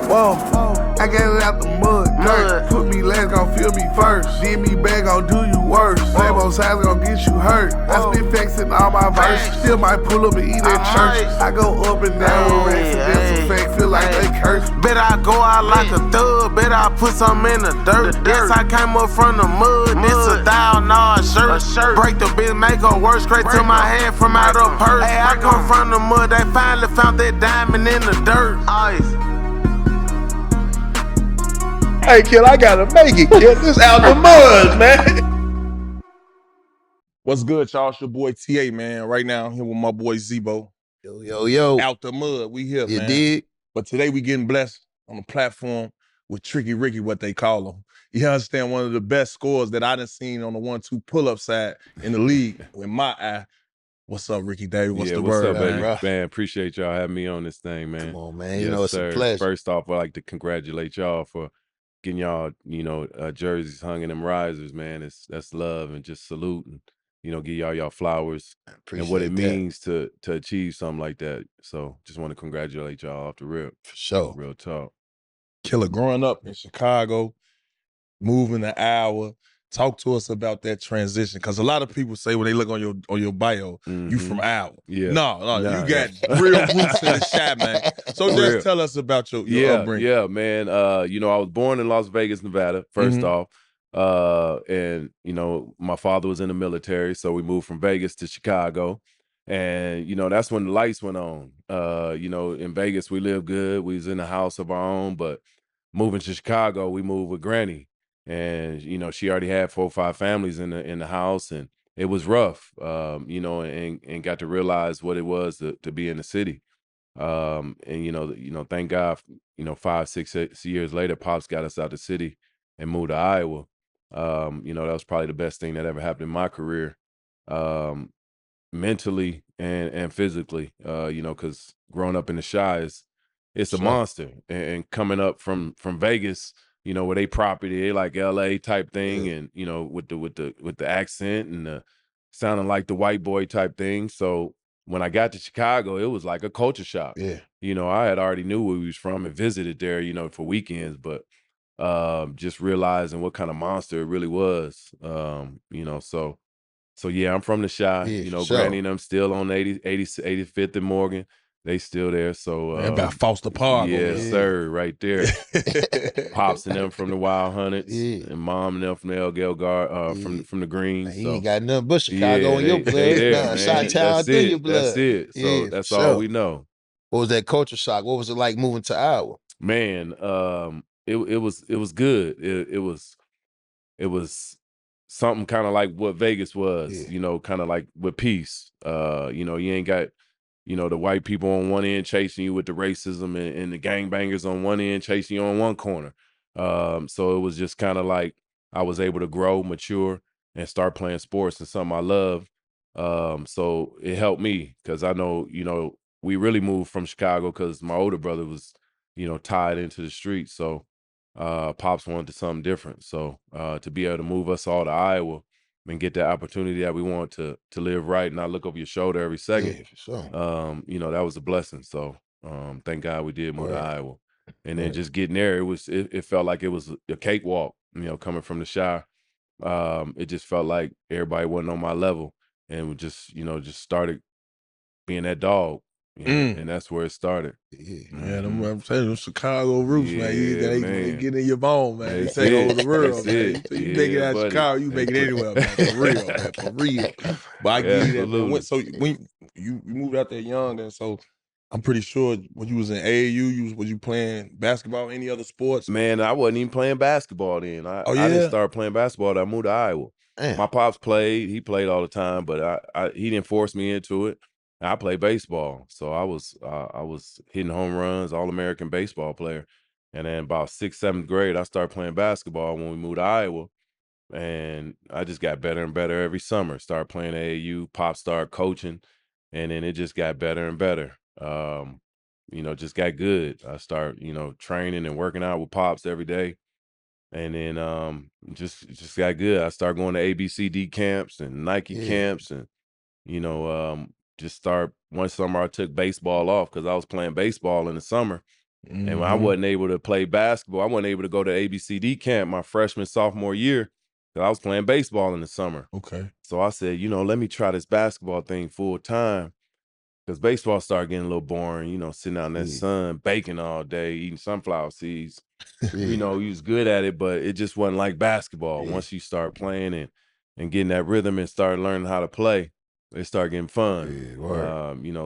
Whoa, I got it out the mud. Dirt. Put me last, gon' feel me first. Did me bad, gon' do you worse. Same old sides gon' get you hurt. I spit facts in all my verses. Still might pull up and eat at church. I go up and down with racks and that's a fact. Feel like they curse. Bet I go out like a thug. Bet I put some in the dirt. Yes, I came up from the mud. This a $1,000 shirt. Break the bitch, make her work straight to my hand from out of purse. Hey, I come from the mud. They finally found that diamond in the dirt. Ice. Hey, kid, I gotta make it, kid. This out the mud, man. What's good, y'all? It's your boy TA, man. Right now, I'm here with my boy Zebo. Yo. Out the mud, we here, You man. dig? But today we getting blessed on a platform with Tricky Ricky, what they call him. You understand, one of the best scores that I done seen on the 1-2 pull-up side in the league, in my eye. What's up, Ricky Davis? What's the word, up, man? baby? Man, appreciate y'all having me on this thing, man. Come on, man. Yes, It's sir. a pleasure. First off, I'd like to congratulate y'all for getting y'all, jerseys hung in them risers, man. That's love, and just salute and, give y'all flowers and what it means to achieve something like that. So just want to congratulate y'all off the rip. For sure. Real talk. Killer, growing up in Chicago, moving to Iowa. Talk to us about that transition, because a lot of people say when they look on your bio, you from Iowa. Yeah. No, you got real roots in the shop, man. So just tell us about your upbringing. Yeah, man. I was born in Las Vegas, Nevada, first off. And my father was in the military, so we moved from Vegas to Chicago. And, that's when the lights went on. In Vegas, we lived good. We was in a house of our own, but moving to Chicago, we moved with Granny. And, she already had 4 or 5 families in the house, and it was rough, and got to realize what it was to be in the city. And, thank God, 5, 6 years later, Pops got us out the city and moved to Iowa. That was probably the best thing that ever happened in my career, mentally and physically, because growing up in the Chi it's a monster. And coming up from Vegas, where they property, they like LA type thing, and with the accent and the sounding like the white boy type thing. So when I got to Chicago, it was like a culture shock. Yeah. I had already knew where we was from and visited there, for weekends, but just realizing what kind of monster it really was. So yeah, I'm from the Chi. Yeah, Granny and them still on 85th and Morgan. They still there. So about Foster Park. Yes, sir, right there. Pops and them from the Wild Hunteds, and Mom and them from the El Gelgar, from the Greens. You ain't got nothing but Chicago in your blood. There, Chi-town through your blood. That's it. So that's all we know. What was that culture shock? What was it like moving to Iowa? Man, it was good. It was something kind of like what Vegas was, kind of like with peace. You ain't got, the white people on one end chasing you with the racism, and the gangbangers on one end chasing you on one corner. So it was just kind of like I was able to grow, mature, and start playing sports and something I love. So it helped me, because I know, we really moved from Chicago because my older brother was, tied into the streets. So Pops wanted something different. So to be able to move us all to Iowa and get that opportunity that we want to live right and not look over your shoulder every second, Yeah, for sure. that was a blessing. So thank God we did move to Iowa. And then just getting there, it felt like it was a cakewalk, coming from the Chi. It just felt like everybody wasn't on my level, and we just started being that dog. And that's where it started. Man, I'm saying them Chicago roots, man. They get in your bone, man. That's They take over it. the world, That's man. it. So you make it out of buddy. Chicago, you make it anywhere, man. For real, man. For real. But I give you that, man. So when you moved out there young, and so I'm pretty sure when you was in AAU, was you playing basketball, any other sports? Man, I wasn't even playing basketball then. I Oh, yeah? didn't start playing basketball till I moved to Iowa. Damn. My pops played. He played all the time, but he didn't force me into it. I played baseball, so I was hitting home runs, All-American baseball player. And then about 6th, 7th grade, I started playing basketball when we moved to Iowa, and I just got better and better every summer. Started playing AAU, Pop started coaching, and then it just got better and better. Just got good. I started, training and working out with Pops every day. And then just got good. I started going to ABCD camps and Nike camps, and just start one summer I took baseball off because I was playing baseball in the summer And when I wasn't able to play basketball, I wasn't able to go to ABCD camp my freshman, sophomore year because I was playing baseball in the summer. Okay. So I said, let me try this basketball thing full time because baseball started getting a little boring, sitting out in that sun, baking all day, eating sunflower seeds. He was good at it, but it just wasn't like basketball. Once you start playing and getting that rhythm and start learning how to play, it started getting fun.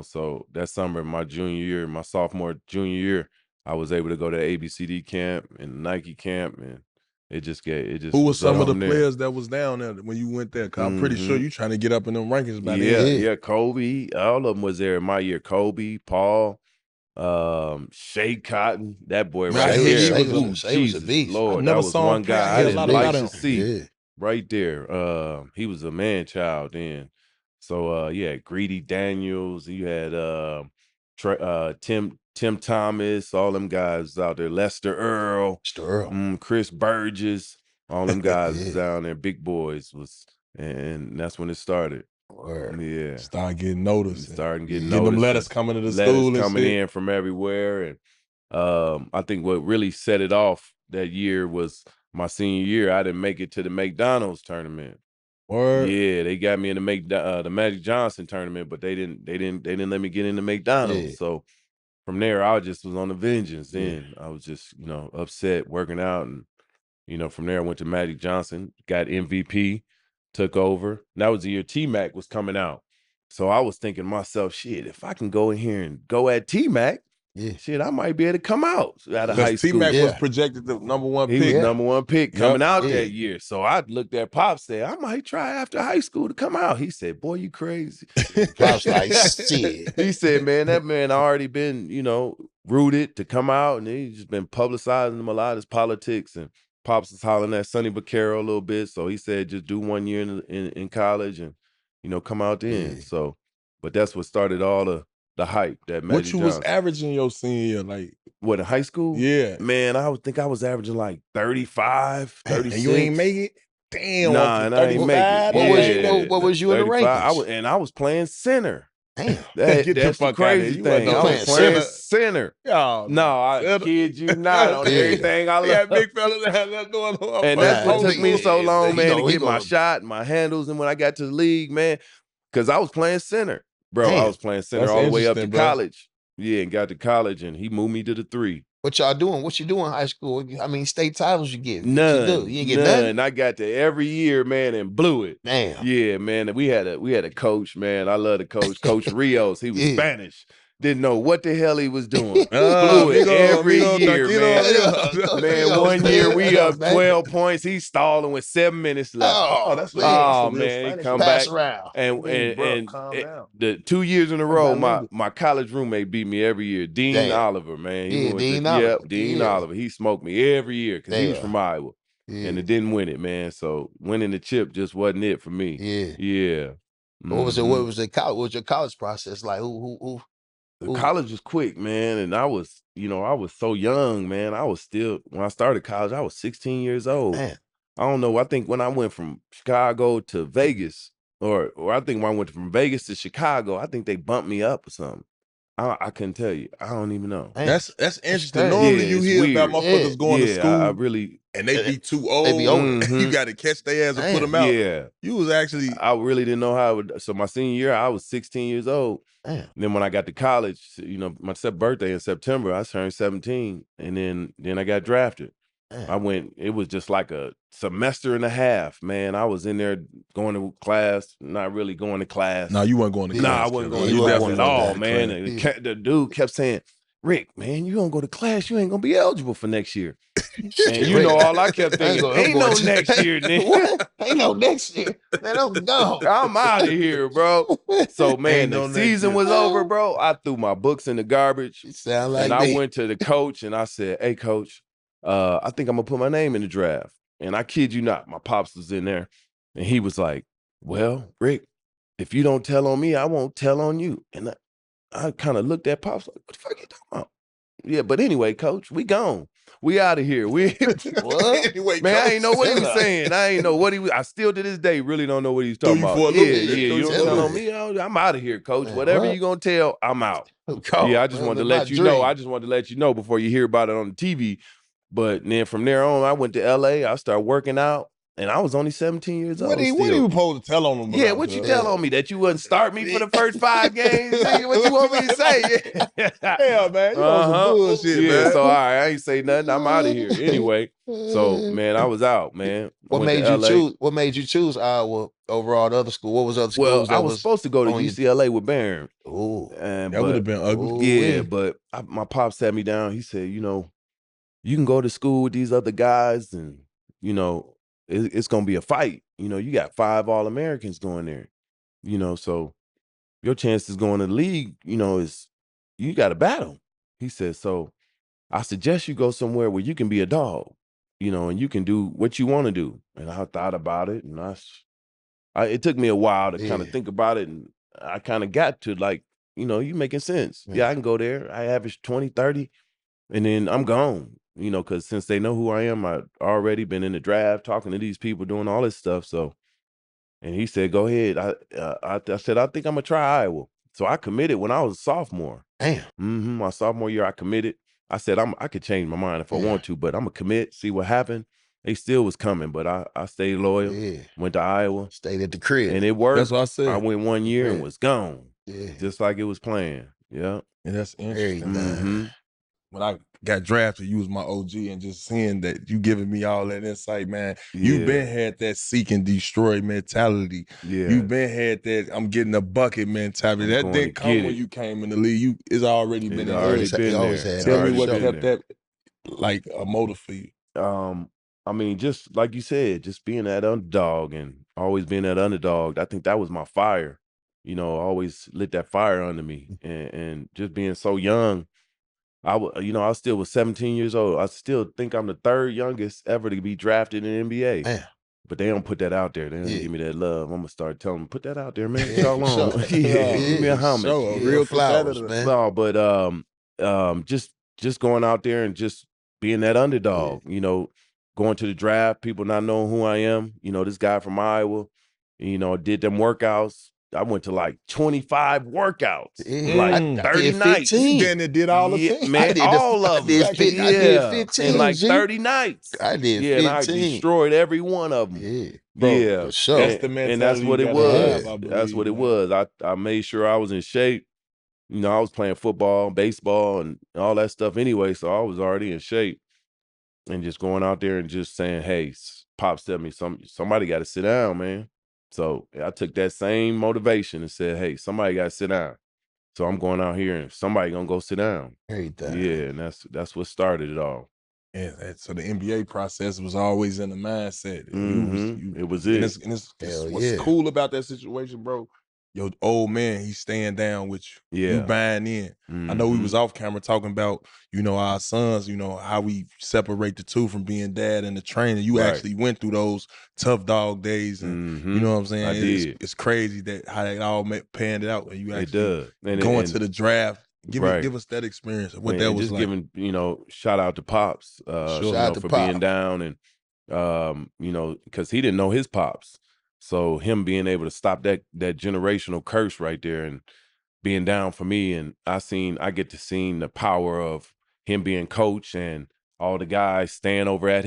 So that summer, my sophomore, junior year, I was able to go to the ABCD camp and Nike camp, and it just Who were some of the players that was down there when you went there? Cause I'm pretty sure you trying to get up in them rankings by then. Yeah, Kobe, all of them was there in my year. Kobe, Paul, Shea Cotton, that boy right there. Shea was a beast. Lord, that was one guy I didn't like to see. Right there. He was a man child then. So Greedy Daniels, you had Tim Thomas, all them guys out there, Lester Earl, Chris Burgess, all them guys was down there, big boys and that's when it started. Yeah. Start getting noticed. Starting getting noticed. Them letters coming to the school. Letters coming in from everywhere. And I think what really set it off that year was my senior year. I didn't make it to the McDonald's tournament. Word. Yeah, they got me in the Magic Johnson tournament, but they didn't let me get into McDonald's. Yeah. So from there, I just was on the vengeance. Then I was just, upset, working out. And, from there, I went to Magic Johnson, got MVP, took over. And that was the year T-Mac was coming out. So I was thinking to myself, shit, if I can go in here and go at T-Mac, shit, I might be able to come out of high school. T-Mac was projected the #1 pick. He was #1 pick coming out that year. So I looked at Pops, said, I might try after high school to come out. He said, boy, you crazy. Pops like, shit. He said, man, that man already been, rooted to come out, and he's just been publicizing him a lot of his politics. And Pops was hollering at Sonny Vaccaro a little bit. So he said, just do 1 year in college and, come out then. So, but that's what started all the hype that Magic What you was averaging your senior year, like what, in high school? Yeah, man, I would think I was averaging like 35, 36. And you ain't make it. Damn, nah, and I ain't make it. What was you in the rankings? I was playing center. Damn, that's the crazy thing. I was playing center. No, I kid you not on everything I love. Big fella that doing. And that's what took me so long, man, to get my shot, my handles, and when I got to the league, man, because I was playing center. Bro, I was playing center all the way up to college. Yeah, and got to college, and he moved me to the 3. What y'all doing? What you doing in high school? I mean, state titles you get. None. You didn't get none. I got to every year, man, and blew it. Damn. Yeah, man. And we had a coach, man. I love the coach, Coach Rios. He was Spanish. Didn't know what the hell he was doing. Blew it every year, man. Man, 1 year we up 12 points. He's stalling with 7 minutes left. Oh, that's man. He come back around. and the 2 years in a row, my college roommate beat me every year. Dean Oliver, man. Dean Oliver. Yep, Dean Oliver. He smoked me every year because he was from Iowa. And it didn't win it, man. So winning the chip just wasn't it for me. Yeah. What was it? What was your college process like? Who? The college was quick, man, and I was so young, man. I was still, when I started college, I was 16 years old. Man. I don't know. I think when I went from Chicago to Vegas, or I think when I went from Vegas to Chicago, I think they bumped me up or something. I couldn't tell you. I don't even know. Man. That's interesting. Normally you hear about motherfuckers going to school. I really, and they be too old. They be old. You got to catch their ass and put them out. Yeah. You was actually. I really didn't know how it would. So my senior year, I was 16 years old. Damn. Then when I got to college, my birthday in September, I turned 17, and then I got drafted. It was just like a semester and a half, man. I was in there going to class, not really going to class. No, you weren't going to class. No, I wasn't going to class at all, man. The dude kept saying, Rick, man, you don't go to class, you ain't going to be eligible for next year. And all I kept thinking, ain't no next year, nigga. Ain't no next year. Man, I'm gone. I'm out of here, bro. So, man, the season was over, bro. I threw my books in the garbage. Sound like I went to the coach and I said, hey, coach, I think I'm going to put my name in the draft. And I kid you not, my pops was in there. And he was like, well, Rick, if you don't tell on me, I won't tell on you. And I kind of looked at Pops like, what the fuck you talking about? Yeah, but anyway, coach, we gone. We out of here. We What? Anyway, man, I ain't know what he was Tell us. saying. I ain't know what he was. I still to this day really don't know what he's talking you about. for a Yeah, little bit. yeah. Threw You you don't for a tell little on bit. me. I'm out of here, coach. Man, Whatever what? you gonna tell, I'm out. Call, Yeah, I just man, wanted to live let my you know. dream. I just wanted to let you know before you hear about it on the TV. But then from there on, I went to LA. I started working out, and I was only 17 years old. What are still. you supposed to tell on them Yeah, about, what you cuz? tell on me that you wouldn't start me for the first 5 games? Nigga, what you want me to say? Hell, man, you on some bullshit, Yeah, man. so all right, I ain't say nothing. I'm out of here anyway. So man, I was out, man. I What went made to you LA. choose? What made you choose Iowa over all the other school? What was other Well, schools I that was supposed to go to on your- UCLA with Barron, Ooh, and That would have but been ugly. yeah, Ooh-wee. but my pop sat me down. He said, you know, you can go to school with these other guys, and you know, it's gonna be a fight. You know, you got 5 All-Americans going there. You know, so your chances going to the league, you know, is you got to battle. He said, so I suggest you go somewhere where you can be a dog, you know, and you can do what you want to do. And I thought about it, and it took me a while to kind of Yeah. think about it, and I kind of got to like, you know, you making sense. Yeah, I can go there. I average 20, 30, and then I'm gone. You know, because since they know who I am, I've already been in the draft, talking to these people, doing all this stuff. So, and he said, "Go ahead." I said, "I think I'm gonna try Iowa." So I committed when I was a sophomore. Damn. My sophomore year, I committed. I said, I could change my mind if I Yeah. want to, but I'm gonna commit, see what happened. They still was coming, but I stayed loyal. Yeah. Went to Iowa, Stayed at the crib. and it worked. That's what I said. I went 1 year and Yeah. was gone, Yeah. just like it was planned. Yeah. And that's interesting. Everything. When I got drafted, you was my OG, and just seeing that you giving me all that insight, man. You Yeah. been had that seek and destroy mentality. Yeah. You been had that I'm getting a bucket mentality. I'm That going didn't to come get when it. you came in the league. It's already been It's in already you. been always there. had Tell me Already what been kept there. that like a motive for you. I mean, just like you said, just being that underdog and always being that underdog. I think that was my fire. You know, always lit that fire under me, and just being so young. I still was 17 years old. I still think I'm the 3rd youngest ever to be drafted in the NBA. Man. But they don't put that out there. They don't Yeah. give me that love. I'm gonna start telling them, put that out there, man. Yeah, Y'all for sure. on. Yeah, give me a Yeah, homage. So a Yeah, real flowers, competitor. man. No, but just going out there and just being that underdog, you know, going to the draft, people not knowing who I am. You know, this guy from Iowa, you know, did them workouts. I went to like 25 workouts, Yeah. like I 30 did nights. 15. Then it did all the Yeah, things. man, all of them. I did 15, in like G. 30 nights. I did Yeah, and I 15. destroyed every one of them. Yeah. Bro, Yeah, for sure. That's the and mentality that's what you it gotta was. have, I That's what it believe, man. was. I made sure I was in shape. You know, I was playing football, baseball, and all that stuff anyway, so I was already in shape. And just going out there and just saying, "Hey, Pops, tell me somebody got to sit down, man." So I took that same motivation and said, "Hey, somebody got to sit down." So I'm going out here and somebody gonna go sit down. Everything. Yeah, and that's what started it all. So the NBA process was always in the mindset. It was And it. it's Hell what's yeah. cool about that situation, bro. Your old man, he's staying down with you. Yeah. You buying in. I know we was off camera talking about, you know, our sons, you know, how we separate the two from being dad and the trainer. You Right. actually went through those tough dog days, and you know what I'm saying? I did. It's crazy that how they all panned out, and you It actually does. And going to the draft. Give us that experience. What that and was just like. giving, shout out to Pops, Shout out to for Pop. being down and because he didn't know his pops. So him being able to stop that generational curse right there and being down for me, and I get to see the power of him being coach and all the guys staying over at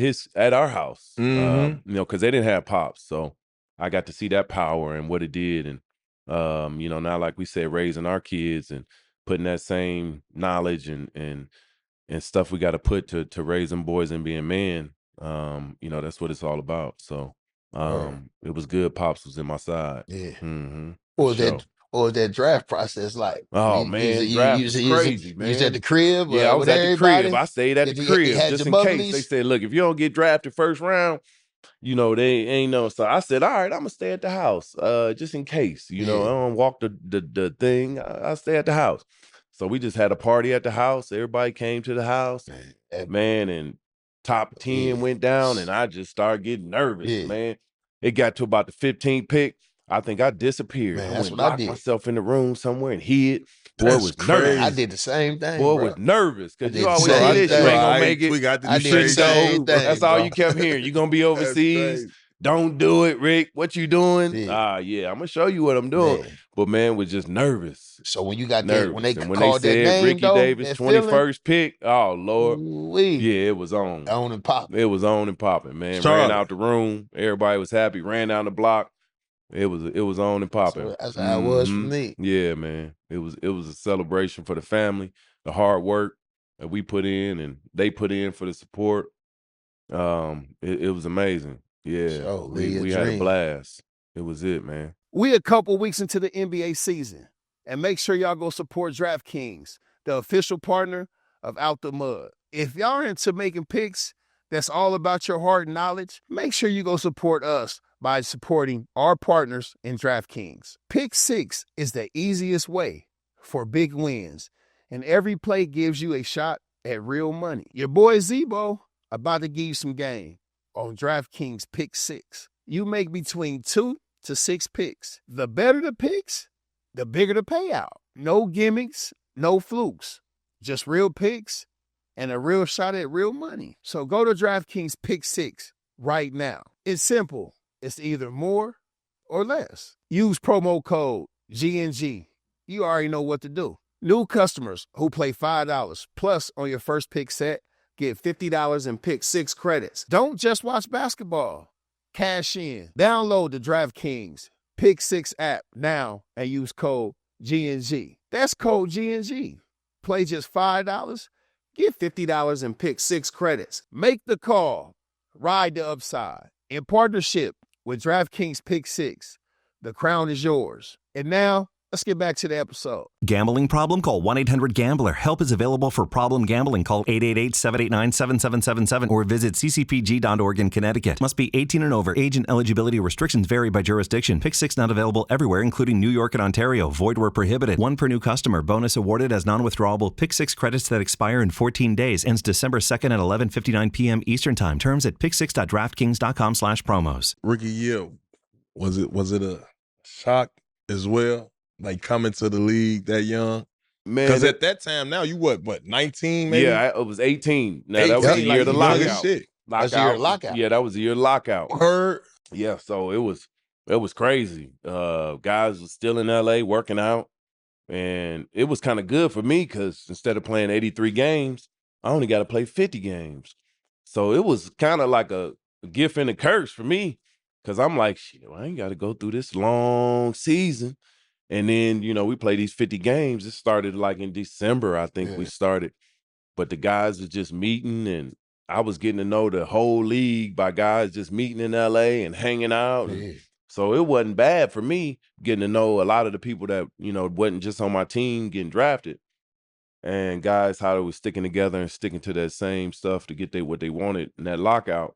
our house. Mhm. Because they didn't have pops. So I got to see that power and what it did. And now like we said, raising our kids and putting that same knowledge and stuff we got to put to raise them boys and being men. That's what it's all about. So it was good. Pops was in my side. Yeah. Mm-hmm. What was that draft process like? Oh man, draft was crazy, man. You was at the crib? Yeah, I was with at the everybody? crib. I stayed at the You crib had just your in case. They bubblies? said, look, if you don't get drafted first round, they ain't no. So I said, all right, I'm gonna stay at the house, just in case. I don't walk the thing. I stay at the house. So we just had a party at the house. Everybody came to the house, man, and top 10 went down, and I just started getting nervous, man. It got to about the 15th pick. I think I disappeared. Man, I that's went what I locked did. myself in the room somewhere and hid. Boy was nervous. I did the same thing, Boy bro. was nervous I because did you the always same see this. You thing. ain't gonna make it. We got to I do did the straight same go. thing. That's all bro. you kept hearing. You're gonna be overseas. crazy. Don't do it, Rick. What you doing? Yeah. Yeah, I'm gonna show you what I'm doing. Man. But man was just nervous. So when you got Nervous. that, when they And when called they that said name, Ricky though, Davis, that feeling, 21st pick, oh Lord. ooh-wee. Yeah, it was on. On and pop. It was on and popping, man. Charlotte. Ran out the room. Everybody was happy. Ran down the block. It was on and popping. So that's how it was for me. Yeah, man. It was a celebration for the family, the hard work that we put in and they put in for the support. It was amazing. Yeah. So, we had a blast. It was it, man. We a couple weeks into the NBA season, and make sure y'all go support DraftKings, the official partner of Out the Mud. If y'all are into making picks that's all about your hard knowledge, make sure you go support us by supporting our partners in DraftKings. Pick 6 is the easiest way for big wins, and every play gives you a shot at real money. Your boy Zebo about to give you some game on DraftKings Pick 6. You make between 2 to 6 picks. The better the picks, the bigger the payout. No gimmicks, no flukes, just real picks and a real shot at real money. So go to DraftKings Pick 6 right now. It's simple. It's either more or less. Use promo code GNG. You already know what to do. New customers who play $5 plus on your first pick set get $50 in Pick 6 credits. Don't just watch basketball. Cash in. Download the DraftKings Pick 6 app now and use code GNG. That's code GNG. Play just $5, get $50 in Pick 6 credits. Make the call. Ride the upside. In partnership with DraftKings Pick 6, the crown is yours. And now, let's get back to the episode. Gambling problem? Call 1-800-GAMBLER. Help is available for problem gambling. Call 888-789-7777 or visit ccpg.org in Connecticut. Must be 18 and over. Age and eligibility restrictions vary by jurisdiction. Pick 6 not available everywhere, including New York and Ontario. Void where prohibited. 1 per new customer. Bonus awarded as non-withdrawable. Pick 6 credits that expire in 14 days. Ends December 2nd at 11:59 p.m. Eastern Time. Terms at pick6.draftkings.com/promos. Rookie year, was it a shock as well? Like coming to the league that young? Man, Because at that time, now you what, 19 maybe? Yeah, I was 18. Now, that was 18, the year of the like, young as lockout. shit. That's the year of lockout. Yeah, that was the year of lockout. Heard. Yeah, so it was crazy. Guys was still in LA working out, and it was kind of good for me because instead of playing 83 games, I only got to play 50 games. So it was kind of like a gift and a curse for me because I'm like, shit, I ain't got to go through this long season. And then, we play these 50 games. It started like in December, I think we started. But the guys was just meeting, and I was getting to know the whole league by guys just meeting in LA and hanging out. And so it wasn't bad for me getting to know a lot of the people that, wasn't just on my team getting drafted. And guys, how they were sticking together and sticking to that same stuff to get what they wanted in that lockout.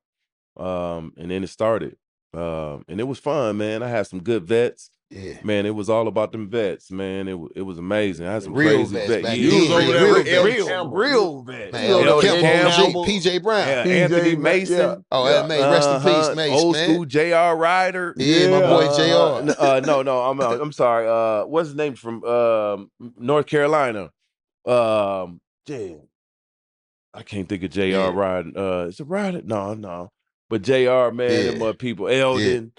And then it started. And it was fun, man. I had some good vets. Yeah. Man, it was all about them vets, man. It was amazing. I had some Real crazy vets vets. back You was then. over there with El real vets. Man, El Campbell, PJ Brown. Yeah, PJ, Anthony man, Mason. yeah. Oh, rest in peace, Mace, Old man. school J.R. Ryder. Yeah, my boy J.R. No, I'm sorry. What's his name from North Carolina? Damn. I can't think of J.R. Ryder. Is it Ryder? No. But J.R., man, them people. Eldon,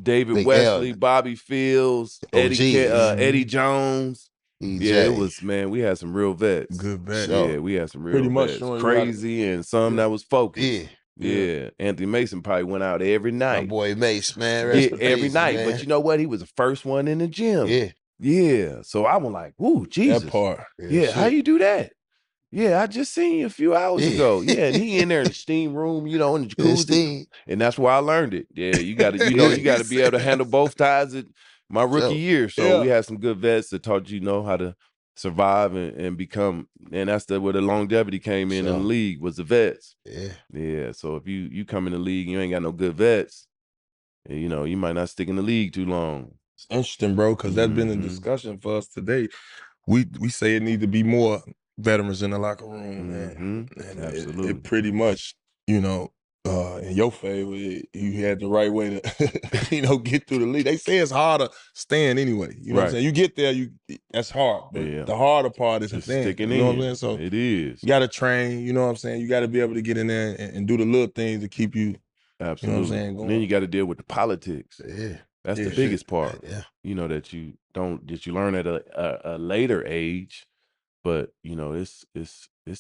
David Big Wesley, Eldon. Bobby Fields, Eddie Jones. Yeah, it was, man, we had some real vets. Good bet. Yeah, we had some real Pretty much vets. showing you how to- Crazy and some that was focused. Yeah. Anthony Mason probably went out every My night. boy Mace, man. Yeah, Rest in every peace, night. man. But you know what? He was the first one in the gym. Yeah. So I was like, ooh, Jesus. That part. Yeah, how you do that? Yeah, I just seen you a few hours ago. Yeah, and he in there in the steam room, in the jacuzzi. And that's where I learned it. Yeah, you gotta, you gotta be able to handle both sides of my rookie year. So we had some good vets that taught you how to survive and become, and that's where the longevity came in the league was the vets. Yeah. So if you come in the league and you ain't got no good vets, you might not stick in the league too long. It's interesting, bro, because that's been a discussion for us today. We say it need to be more veterans in the locker room, man. And Absolutely. it pretty much, in your favor, you had the right way to, get through the league. They say it's harder staying anyway. You know what I'm saying? You get there, that's hard. But the harder part is staying. Sticking you know in. what I'm saying? So it is. You got to train. You know what I'm saying? You got to be able to get in there and do the little things to keep you. Absolutely. You know what I'm saying? And then you got to deal with the politics. Yeah. That's the biggest part. Yeah. That you learn at a later age, but it's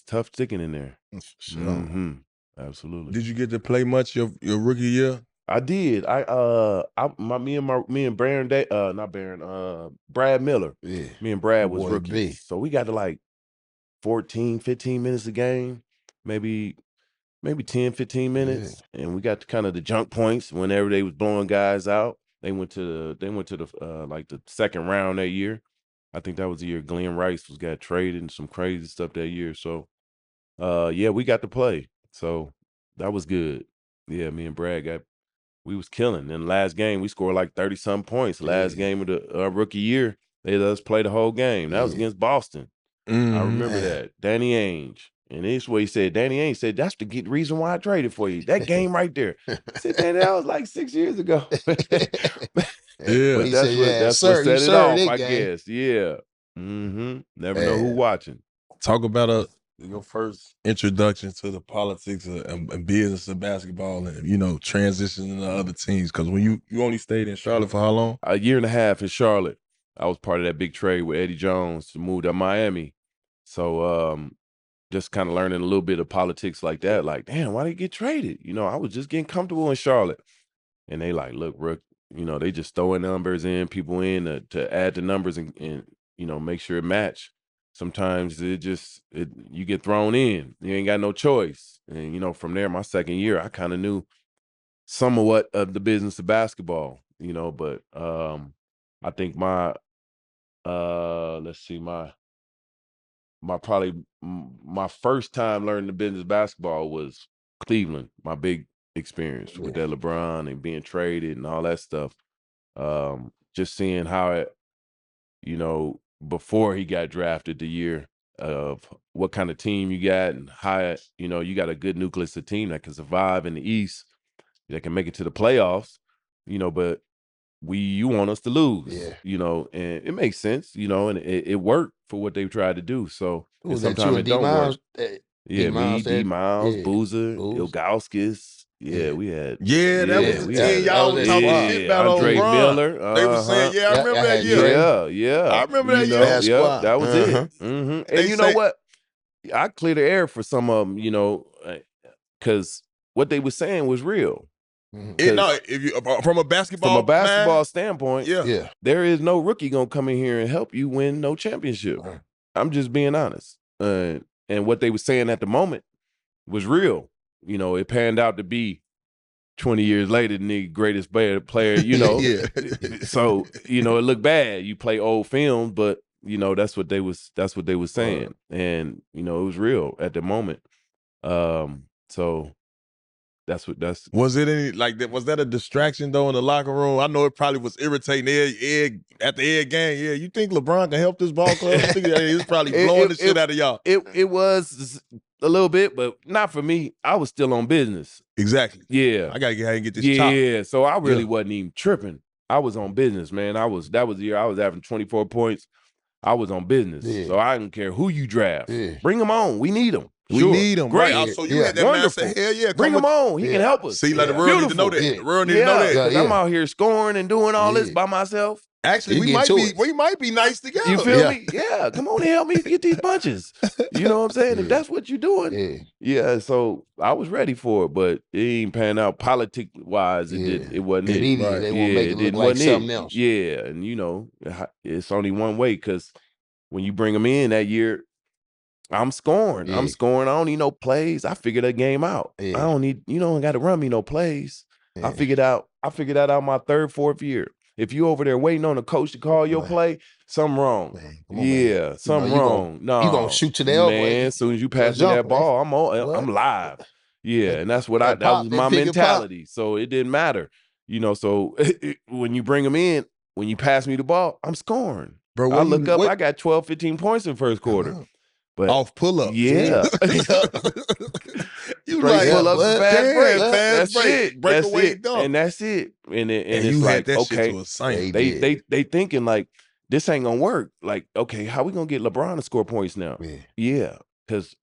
tough sticking in there. For sure. Mm-hmm. Absolutely. Did you get to play much your rookie year? I did. Me and Baron not Baron, Brad Miller. Yeah. Me and Brad was Boy, rookies. B. So we got to like 14, 15 minutes a game, maybe 10, 15 minutes. And we got kind of the junk points whenever they was blowing guys out. They went to the like the second round that year. I think that was the year Glenn Rice got traded and some crazy stuff that year. So we got to play. So that was good. Yeah, me and Brad we was killing. In the last game, we scored like 30-something points. Last game of the rookie year, they let us play the whole game. That was against Boston. I remember that. Danny Ainge. And this is what he said. Danny Ainge said, that's the reason why I traded for you. That game right there. I said, Danny, that was like 6 years ago. But that's what set it off, I guess. Yeah. Never know who watching. Talk about your first introduction to the politics and business of basketball and, transitioning to other teams. Because when you only stayed in Charlotte for how long? A year and a half in Charlotte. I was part of that big trade with Eddie Jones to move to Miami. So just kind of learning a little bit of politics like that. Like, damn, why did he get traded? I was just getting comfortable in Charlotte. And they like, look, Rook, they just throwing numbers in, people in to add the numbers and make sure it match. Sometimes you get thrown in. You ain't got no choice. And, from there, my second year, I kind of knew somewhat of the business of basketball, but I think my first time learning the business of basketball was Cleveland, my big experience with that LeBron and being traded and all that stuff. Just seeing how it, before he got drafted, the year of what kind of team you got and how, you got a good nucleus of team that can survive in the East, that can make it to the playoffs, but you want us to lose, and it makes sense, and it worked for what they tried to do. So sometimes it don't work. Me, D. Miles, Boozer, Ilgauskas. Yeah, we had. Yeah, that was the team y'all was talking shit about Andre LeBron. Miller. They were saying, I remember that year. Yeah. I remember that year. Yeah, that was it. And you know what? I cleared the air for some of them, because what they were saying was real. If you from a basketball standpoint, there is no rookie gonna come in here and help you win no championship. I'm just being honest. And what they were saying at the moment was real. It panned out to be 20 years later the greatest player. So it looked bad. You play old films, but that's what they was saying, and it was real at the moment. So. Was it any like that? Was that a distraction though in the locker room? I know it probably was irritating at the Ed game. Yeah, you think LeBron can help this ball club? I think he's probably blowing the shit out of y'all. It was a little bit, but not for me. I was still on business. Exactly. Yeah, I gotta get ahead and get this. Chop. Yeah, so I really wasn't even tripping. I was on business, man. That was the year I was having 24 points. I was on business, so I didn't care who you draft. Bring them on. We need them. We need him, great. Right? So you had that man say, hell yeah, bring him on. He can help us. See, like the world need to know that. The world need to know that. I'm out here scoring and doing all this by myself. Actually, we might be nice together. You feel me? Yeah, come on and help me get these bunches. You know what I'm saying? If that's what you're doing. Yeah, so I was ready for it, but it ain't pan out politic-wise. It wasn't it. They won't make it look like something else. Yeah, and it's only one way, because when you bring them in that year, I'm scoring. I'm scoring. I don't need no plays. I figured that game out. I don't need, don't got to run me no plays. I figured that out my third, fourth year. If you over there waiting on a coach to call your play, something wrong. Something wrong. No, you gonna shoot to the elbow. Man, as soon as you pass me that ball, I'm live. Yeah, and that's what that was my mentality. So it didn't matter. So when you bring them in, when you pass me the ball, I'm scoring. Bro, I look up, I got 12, 15 points in first quarter. But off pull-ups. Yeah. You Straight like, pull-ups and fast damn, break. fast That's break, it. breakaway That's it. dunk. And that's it. And And it's you like, had that shit okay, to a saint. they thinking like this ain't gonna work. Like, okay, how we gonna get LeBron to score points now? Yeah, because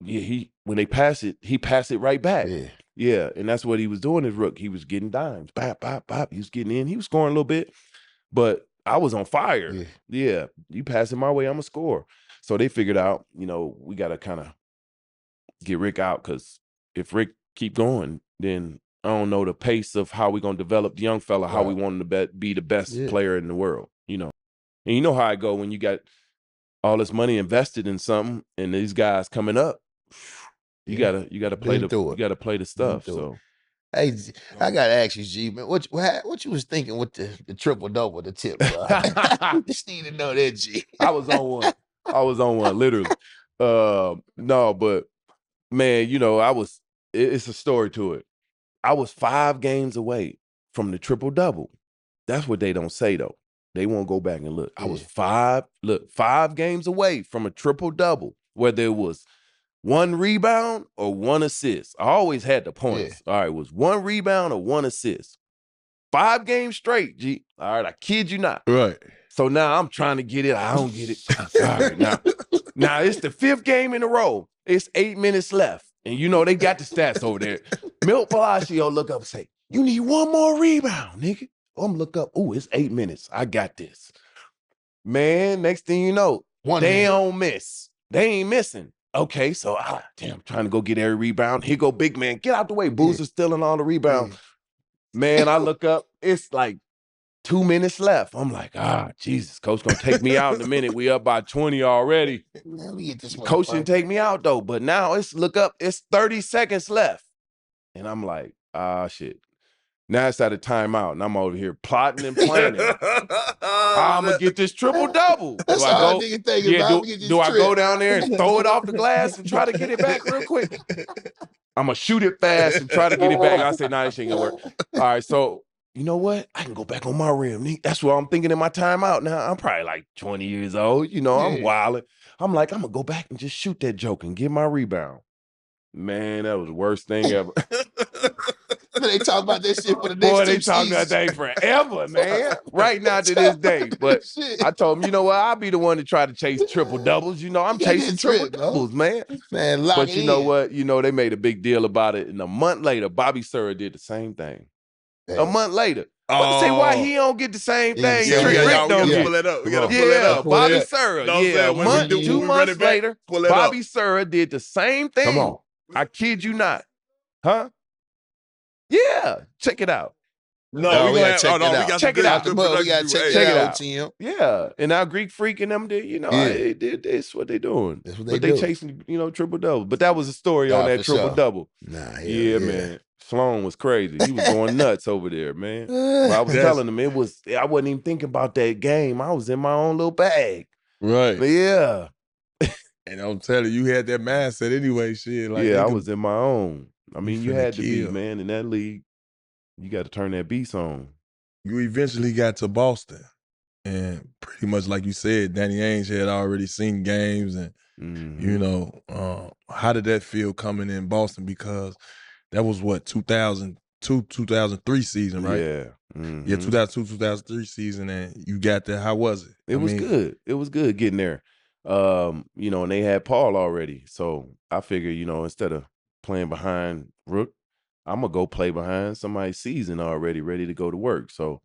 when they pass it, he passed it right back. Yeah, and that's what he was doing as rook. He was getting dimes, bop, bop, bop. He was getting in. He was scoring a little bit, but I was on fire. Yeah, you pass it my way, I'm gonna score. So they figured out, we got to kind of get Rick out, because if Rick keep going, then I don't know the pace of how we gonna develop the young fella, how we want him to be the best player in the world, And you know how I go when you got all this money invested in something, and these guys coming up. You gotta play the stuff. So, hey, I gotta ask you, G, man, what you was thinking with the triple double, the tip, bro? Just need to know that, G. I was on one, literally. No, but man, it's a story to it. I was 5 games away from the triple double. That's what they don't say though. They won't go back and look. I was 5 games away from a triple double, whether it was 1 rebound or 1 assist. I always had the points. All right, it was 1 rebound or 1 assist. 5 games straight, G. All right, I kid you not. Right. So now I'm trying to get it. I don't get it. All right, now it's the 5th game in a row. It's 8 minutes left. And they got the stats over there. Milt Palacio look up and say, you need 1 more rebound, nigga. I'm look up. Ooh, it's 8 minutes. I got this. Man, next thing you know, they don't miss. They ain't missing. Okay, so I'm trying to go get every rebound. Here go big man. Get out the way. Boozer's stealing all the rebound. Man, I look up. It's like 2 minutes left. I'm like, Jesus, coach gonna take me out in a minute. We up by 20 already. Let me get this one. Coach didn't take me out though, but now it's 30 seconds left. And I'm like, shit. Now it's at a timeout, and I'm over here plotting and planning. I'm gonna get this triple double. That's all nigga thinking about. Do I go down there and throw it off the glass and try to get it back real quick? I'm gonna shoot it fast and try to get it back. I say, nah, this ain't gonna work. All right, so you know what? I can go back on my rim. That's what I'm thinking in my timeout now. I'm probably like 20 years old. I'm wilding. I'm like, I'm gonna go back and just shoot that joke and get my rebound. Man, that was the worst thing ever. They talk about that shit for the next 2 seasons. Boy, they talk about that forever, man. Right now to this day. But I told him, you know what? I'll be the one to try to chase triple doubles. I'm chasing triple doubles, man. Man, but you know what? They made a big deal about it. And a month later, Bobby Sura did the same thing. A month later. But say why he don't get the same thing? We Rick gotta don't get pull it up. We gotta pull it up. Bobby Sura. Yeah, A month, 2 months later, Bobby Sura did the same thing. Come on. I kid you not. Huh? Yeah, check it out. No, we gotta check it out. We got Check it out. We gotta check it out, Tim. Yeah, and now Greek Freak and them did, it's what they doing. That's what they do. They chasing, triple double. But that was a story on that triple double. Nah, yeah, man. Sloan was crazy. He was going nuts over there, man. But I was telling him I wasn't even thinking about that game. I was in my own little bag. Right. But yeah. And I'm telling you, had that mindset anyway, shit. Like, I was in my own. I mean, you had to be, kill. man, in that league. You got to turn that beast on. You eventually got to Boston. And pretty much like you said, Danny Ainge had already seen games. And, how did that feel coming in Boston? Because that was what, 2002, 2003 season, right? Yeah. Yeah, 2002, 2003 season. And you got there. How was it? It was good. It was good getting there. And they had Paul already. So I figured, instead of playing behind Rook, I'm going to go play behind somebody's season already, ready to go to work. So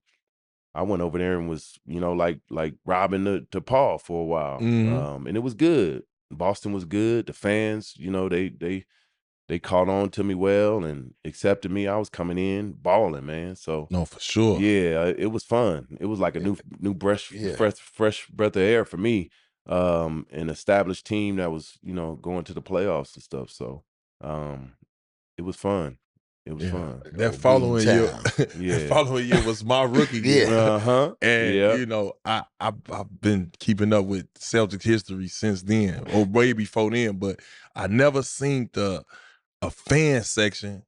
I went over there and was, like robbing to Paul for a while. And it was good. Boston was good. The fans, they caught on to me well and accepted me. I was coming in balling, man. So no, for sure. Yeah, it was fun. It was like a new fresh breath of air for me. An established team that was, going to the playoffs and stuff. So it was fun. It was fun. That following year, that following year was my rookie year. And I've been keeping up with Celtic history since then, or way before then. But I never seen a fan section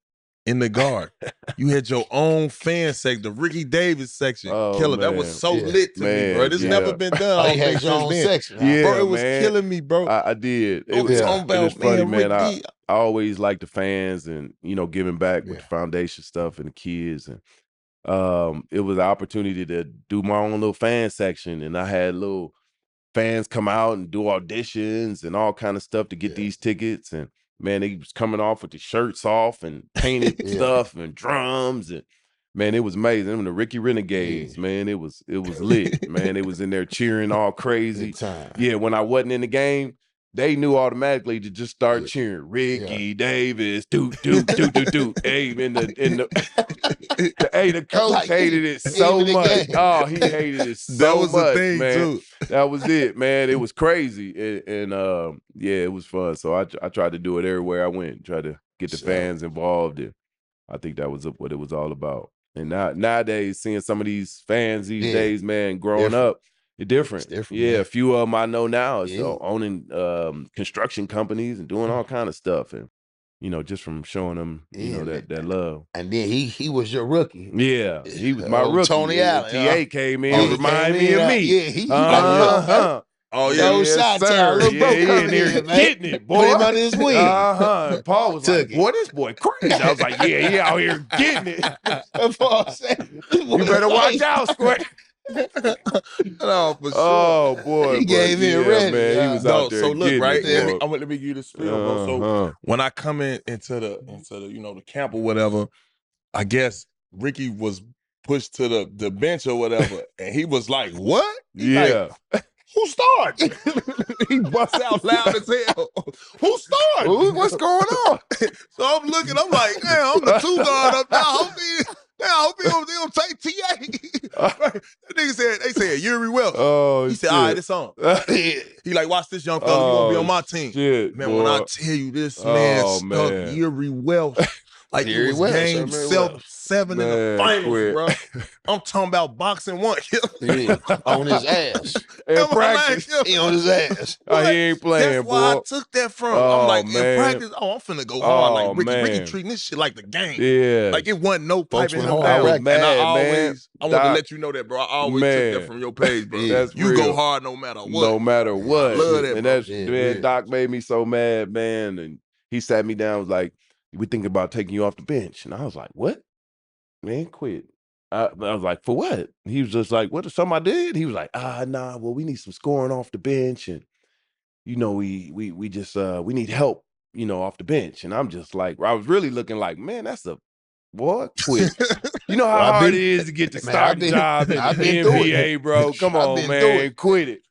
in the guard. You had your own fan section, the Ricky Davis section. Oh, Killer, that was man. so lit to me, bro. This never been done. I You don't had think your since own then. section. Yeah, Bro, it was man. killing me, bro. I did. It was talking about, it was funny, man, man. Rick D. I always liked the fans and, giving back with Yeah. the foundation stuff and the kids. And it was an opportunity to do my own little fan section. And I had little fans come out and do auditions and all kind of stuff to get these tickets. And man, they was coming off with the shirts off and painted stuff and drums. And man, it was amazing. Them the Ricky Renegades, man, it was lit. Man, they was in there cheering all crazy. Big time. Yeah, when I wasn't in the game, they knew automatically to just start cheering. Ricky Davis, doot. Hey, the coach Like, hated it so even the much. game. Oh, he hated it so That was much, the thing, man. too. That was it, man. It was crazy. And it was fun. So I tried to do it everywhere I went, try to get the fans involved. And I think that was what it was all about. And nowadays, seeing some of these fans these days, man, growing up, it's different. It's different, Yeah, man. a few of them I know now is Yeah. owning construction companies and doing all kind of stuff. And, just from showing them, that love. And then he was your rookie. Yeah, he was my Old rookie. Tony Allen, TA came in, he reminded came me in, of me. Yeah, he Oh, yeah. No shot to our little bro he in coming there in, man. getting it, boy. Put him under his wing. And Paul was Took like, it. boy, this boy crazy. I was like, yeah, he out here getting it. That's what I'm saying. You better watch out, Square. No, for sure. Oh, boy. He gave it ready, man. yeah. He was No, out there so look, getting right? it, boy. Let me give you the spiel, bro. So when I come into the the camp or whatever, I guess Ricky was pushed to the bench or whatever, and he was like, "What?" He Yeah. like, who started? He busts out loud as hell. Who started? What's going on? So I'm looking, I'm like, damn, I'm the two guard up there. I hope he don't take TA. That nigga said, they said, Yuri Welch. Oh, He said, all right, it's on. He like, watch this young fella, you gonna be on my team. Shit, Man, boy. when I tell you this man Oh, stuck man. Yuri Welch like Yuri it was Welch, game I remember 7 in the Man, finals, quit. bro. I'm talking about boxing one. Yeah, on his ass. In Am I practice. lying? He on his ass. Oh, he ain't playing, That's why boy. I took that from. Oh, I'm like, man. in practice, I'm finna go hard. Oh, Like Ricky man. treating this shit like the game. Yeah. Like it wasn't no Folks piping went him hard. down. I was And mad, I always, man. I want to Doc. let you know that, bro. I always Man. took that from your page, bro. That's you real. go hard no matter what. No matter what. Love that, and bro. that's, Yeah, man, yeah. Doc made me so mad, man. And he sat me down, was like, we thinking about taking you off the bench. And I was like, what? Man, quit. I was like, for what? He was just like, what, something I did? He was like, nah, well, we need some scoring off the bench. And, we just, we need help, off the bench. And I'm just like, I was really looking like, man, that's a, boy, quit. You know how Well, I've hard been- it is to get the Man, starting I've been- job in I've the been through NBA, bro. Come I've on, been through man, it. quit it.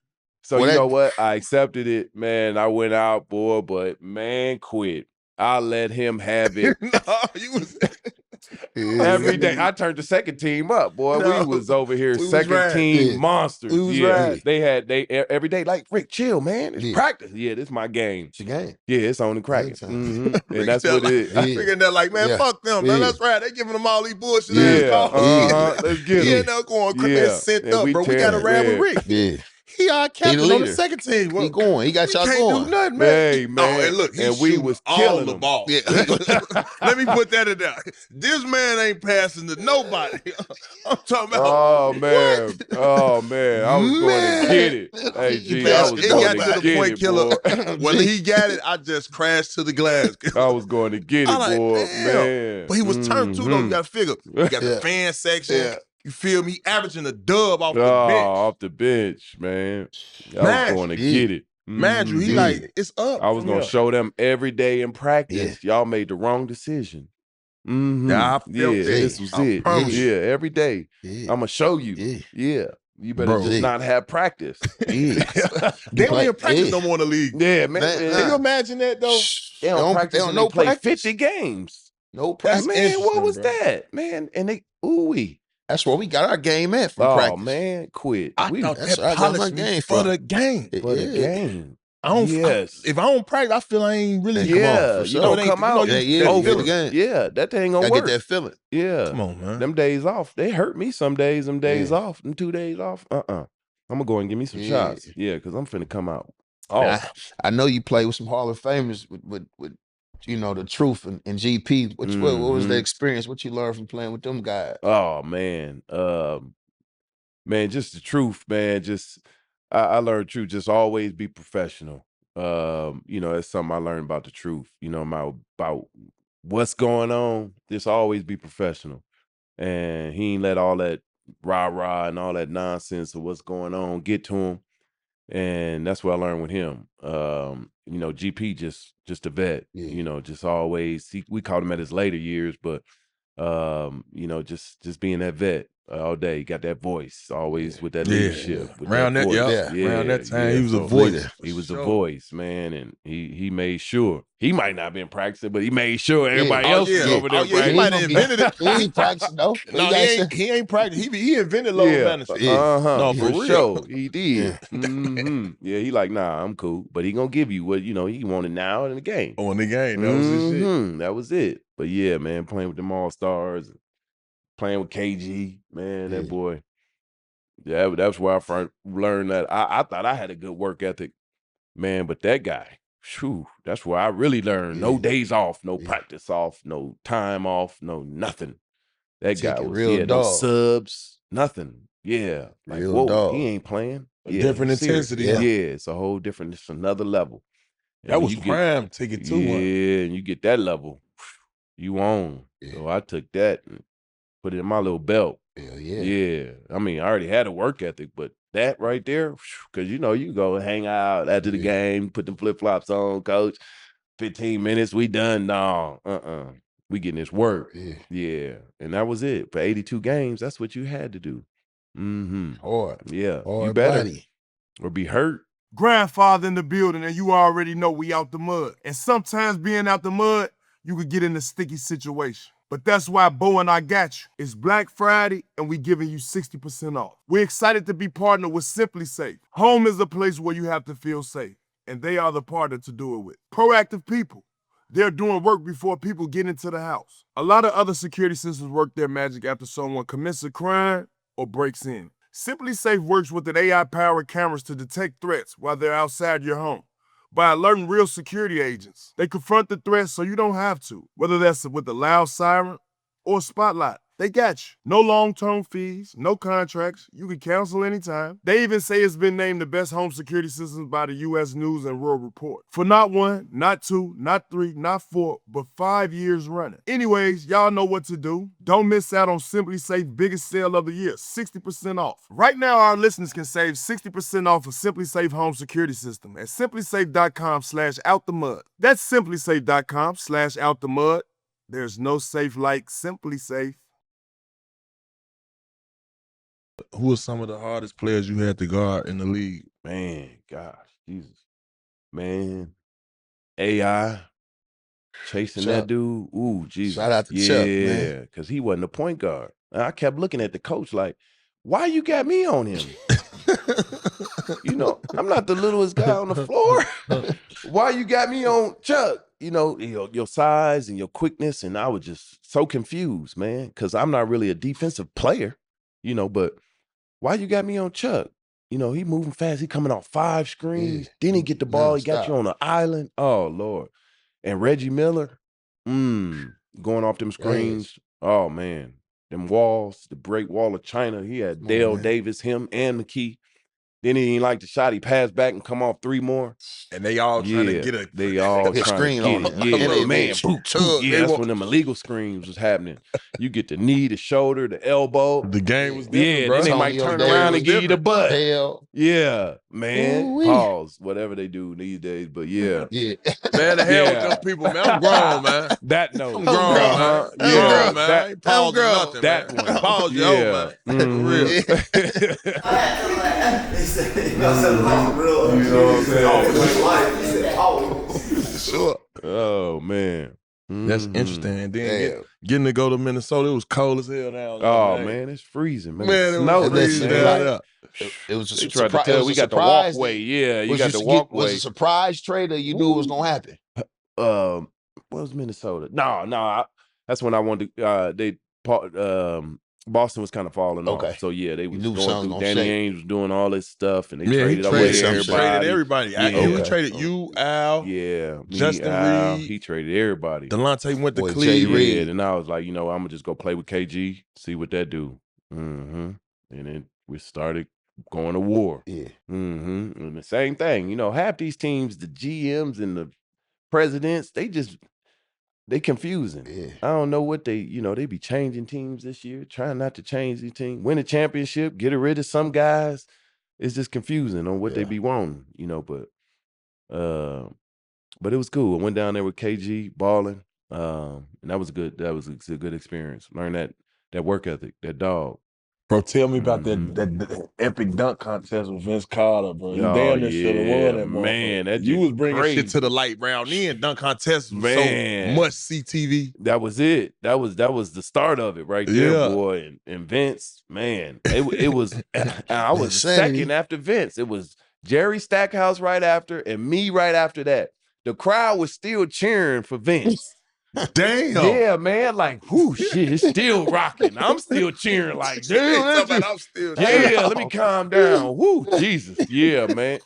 So Well, you that- know what? I accepted it, man. I went out, boy, but man, quit. I let him have it No, you was every day. I turned the second team up, boy. No, we was over here we was second riding. team Yeah. monsters. We was yeah, riding. they every day like Rick, chill, man. It's Yeah. practice. Yeah, this my game. It's a game. Yeah, it's on the cracking. Big time. Mhm. And that's what it is. Yeah. Rick in there like, man, Yeah. fuck them, man. Yeah. That's right. They giving them all these bullshit Yeah, ass calls. let's get He it. in there going, Yeah. man, sent And up, we bro. We got to tearing, ride with yeah. Rick. Yeah. He our captain on the leader. second team. Bro. He going. He got y'all can't going. do nothing, man. Hey, man. Oh, and look, he And we shooting was all killing the him. ball. Yeah. Let me put that in there. This man ain't passing to nobody. I'm talking about. Oh man, oh man, I was going to Man. get it. Hey, He G, I passed was It Don't going got to to the get point, it, killer. boy. When he got it, I just crashed to the glass. I was going to get it, I like, boy. damn. Man, But he was turned too, though. You got to figure. You got the Yeah. fan section. Yeah. You feel me? Averaging a dub off Oh, the bench. off the bench, man. I Man, was going to yeah. get it. Man, Drew, he Mhm. like, it's up. I was from going to here. show them every day in practice. Y'all made the wrong decision. Mhm. Yeah, I felt yeah, that. this was I it. promise Yeah, every day. Yeah. I'm gonna show you. Yeah. Yeah, you better Bro. just not have practice. Yeah. They don't even practice Yeah. no more in the league. Yeah, man. Man, Can you imagine that, though? They don't practice. They and don't they play practice. 50 games. No That's practice. Man, what interesting, was bro. that, man? And they ooh-wee. That's where we got our game at from Oh practice. man, quit. I We thought that's that where I got my polished me game for from. the game. for the Yeah. game. I don't. Yes. If I don't practice, I feel I ain't really. Yeah, for you sure. don't It ain't- come out. Yeah, you yeah, gotta you feel feel it. the game. Yeah, that thing gonna Gotta work. get that feeling. Yeah, Come on, man. them days off, they hurt me some days. Them days Yeah. off, them 2 days off. I'm gonna go and give me some Yeah. shots. Yeah, because I'm finna come out. And Oh, I know you play with some Hall of Famers with the truth in GP. What was the Mhm. experience? What you learned from playing with them guys? Oh man, man, just the truth, man. Just I learned truth. Just always be professional. That's something I learned about the truth. About what's going on. Just always be professional. And he ain't let all that rah rah and all that nonsense of what's going on get to him. And that's what I learned with him. GP just a vet. Yeah. Just always. We called him at his later years, but just being that vet all day. Got that voice, always with that leadership, with Around that that, voice. around that time, he was a So voice. he was the Sure. voice, man, and he made sure. He might not have been practicing, but he made sure everybody Oh, else yeah. was over there Oh, yeah, he practicing. might have invented it. He ain't practicing, no. But No, he ain't practiced. He invented load management. No, for for real. sure. He did. Yeah, he like, nah, I'm cool. But he gonna give you what, he wanted now in the game. Oh, in the game. That was his shit. That was it. But yeah, man, playing with them all-stars, playing with KG, man, that boy. Yeah, that's where I first learned that. I thought I had a good work ethic, man, but that guy, shoo, that's where I really learned. No days off, no practice off, no time off, no nothing. That guy Taking was, real no dog. subs, nothing. Yeah, like, Real whoa, dog. he ain't playing. A Yeah, different he's serious. intensity. Yeah. It's a whole different, it's another level. And That when was you get, prime. Take it to one. yeah, and you get that level, you own. So I took that and put it in my little belt. Hell yeah. Yeah. I mean, I already had a work ethic, but that right there, because you go hang out after the game, put them flip-flops on, coach. 15 minutes, we done. No, we getting this work. Yeah. And that was it. For 82 games, that's what you had to do. Hard. Yeah. You Hard better. body. Or be hurt. Grandfather in the building, and you already know we out the mud. And sometimes being out the mud, you could get in a sticky situation. But that's why Bo and I got you. It's Black Friday, and we giving you 60% off. We're excited to be partnered with Simply Safe. Home is a place where you have to feel safe, and they are the partner to do it with. Proactive people. They're doing work before people get into the house. A lot of other security systems work their magic after someone commits a crime or breaks in. Simply Safe works with an AI-powered cameras to detect threats while they're outside your home. By alerting real security agents, they confront the threats so you don't have to, whether that's with a loud siren or a spotlight. They got you. No long-term fees, no contracts. You can cancel anytime. They even say it's been named the best home security systems by the U.S. News and World Report. For not 1, not 2, not 3, not 4, but 5 years running. Anyways, y'all know what to do. Don't miss out on Simply Safe biggest sale of the year, 60% off. Right now, our listeners can save 60% off a Simply Safe home security system at simplysafe.com/outthemud. That's simplysafe.com/outthemud. There's no safe like Simply Safe. Who are some of the hardest players you had to guard in the league? Man, gosh, Jesus. Man, AI chasing Chuck. that dude. Ooh, Jesus. Shout out to Chuck, man. Yeah, because he wasn't a point guard. And I kept looking at the coach like, why you got me on him? I'm not the littlest guy on the floor. Why you got me on Chuck? Your size and your quickness. And I was just so confused, man, because I'm not really a defensive player, but why you got me on Chuck? He moving fast. He coming off 5 screens. Then he get the ball. He got you on an island. Oh, Lord. And Reggie Miller, going off them screens. Oh, man. Them walls, the Great Wall of China. He had Dale Davis, him, and McKee. Then he ain't like the shot. He passed back and come off 3 more. And they all trying to get They all hit trying screen to on get him. it. Yeah, They man. shoot Boop, Chuck. boop. They Yeah, that's want- when them illegal screens was happening. You get the knee, the shoulder, the elbow. The game was different, Yeah, bro. then they might Antonio turn Davis around was and give you the butt. Hell. Yeah, man. Ooh-wee. Pause. Whatever they do these days, but yeah. Yeah. Man, the hell with Yeah. them people, man. I'm grown, man. That note. I'm grown, man. Uh-huh. I'm Yeah. grown, man. I That- ain't pausing grown. nothing, that man. one. Pause your Yeah. own, man. For real. Sure. Oh man. That's Mhm. interesting. And then Damn. getting to go to Minnesota, it was cold as hell down there. Oh man, it's freezing, man. Man, it Snow, was freezing man. down there. It was a They tried to surprise. tell we got the walkway. Yeah, you got the Was walkway. a surprise trade or you knew it was gonna happen? What was Minnesota? No, that's when I wanted to. Boston was kind of falling Okay. off. So yeah, they was knew going something through. was gonna Danny shake. Ainge was doing all this stuff, and they Yeah, he traded away traded everybody. Yeah. He traded you, Al, Yeah, Justin Al, Reed. he traded everybody. Delonte went to Boy, Jay Cleveland. Reed. Yeah, then I was like, I'm gonna just go play with KG, see what that do. And then we started going to war. Yeah. And the same thing, half these teams, the GMs and the presidents, they confusing. Yeah. I don't know what they be changing teams this year, trying not to change these teams, win a championship, get rid of some guys. It's just confusing on what they be wanting, but it was cool. I went down there with KG balling, and that was good. That was a good experience. Learn that work ethic, that dog. Bro, tell me about that epic dunk contest with Vince Carter, bro. You damn near should have won that, man. That you was bringing shit to the light round then. Dunk contest was so much CTV. That was it. That was the start of it right there, boy. And Vince, man, it was. I was second after Vince. It was Jerry Stackhouse right after, and me right after that. The crowd was still cheering for Vince. Damn. Yeah, man. Like, whoo, shit, it's still rocking. I'm still cheering. Like, damn. I'm still Let me calm down. Whoo, Jesus. Yeah, man.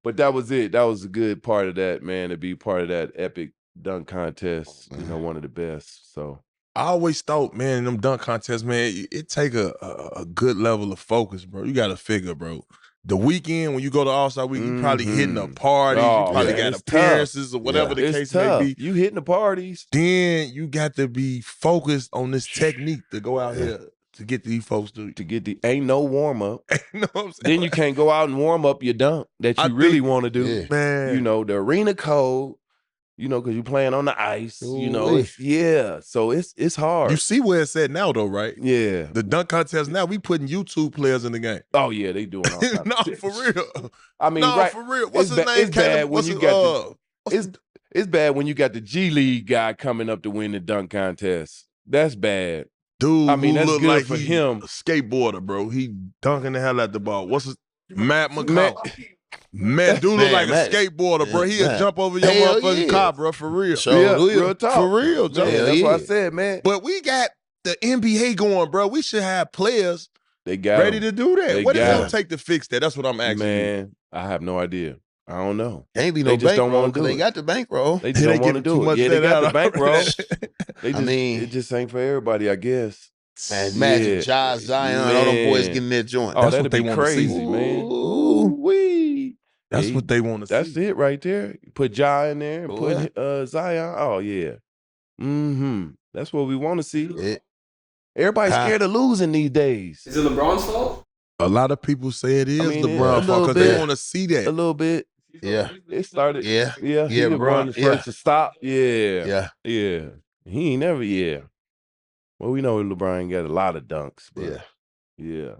But that was it. That was a good part of that, man, to be part of that epic dunk contest. One of the best. So I always thought, man, in them dunk contests, man, it take a good level of focus, bro. You got to figure, bro. The weekend, when you go to All-Star Week, you probably hitting a party. You probably got appearances or whatever the case may be. You hitting the parties. Then you got to be focused on this technique to go out here to get these folks to get the ain't no warm-up. You know what I'm saying? Then you can't go out and warm up your dunk that you really want to do. Yeah. Man. The arena code, because you're playing on the ice. So it's hard. You see where it's at now, though, right? Yeah. The dunk contest now, we putting YouTube players in the game. Oh, yeah, they doing all kinds No, of shit. for real. I mean, for real. What's his name? It's bad when you got it's bad when you got the G League guy coming up to win the dunk contest. That's bad. Dude, I mean, who that's look good like for he him. A skateboarder, bro. He dunking the hell out the ball. What's his Matt McCall? Man, dude look like a skateboarder, bro. He'll jump over your motherfucking car, bro, for real. Real talk. For real, Joe. That's what I said, man. But we got the NBA going, bro. We should have players got ready to do that. What is it gonna take to fix that? That's what I'm asking. Man, I have no idea. I don't know. Ain't be no They just don't bankroll wanna do because they it. got the bankroll. They just don't want to do it. Yeah, they got the bankroll. It just ain't for everybody, I guess. Man, imagine Josh, Zion, all them boys getting their joint. Oh, That's that'd what they be wanna crazy, see. man. Ooh-wee. That's what they want to see. That's it right there. Put Ja in there and put Zion. Oh, yeah. That's what we want to see. Yeah. Everybody's scared of losing these days. Is it LeBron's fault? A lot of people say it is LeBron's a fault because little they bit. want to see that. A little bit. Yeah. It started. Yeah. Yeah. Yeah, LeBron was first to stop. Yeah. Yeah. Yeah. He ain't never, Well, we know LeBron got a lot of dunks. But yeah.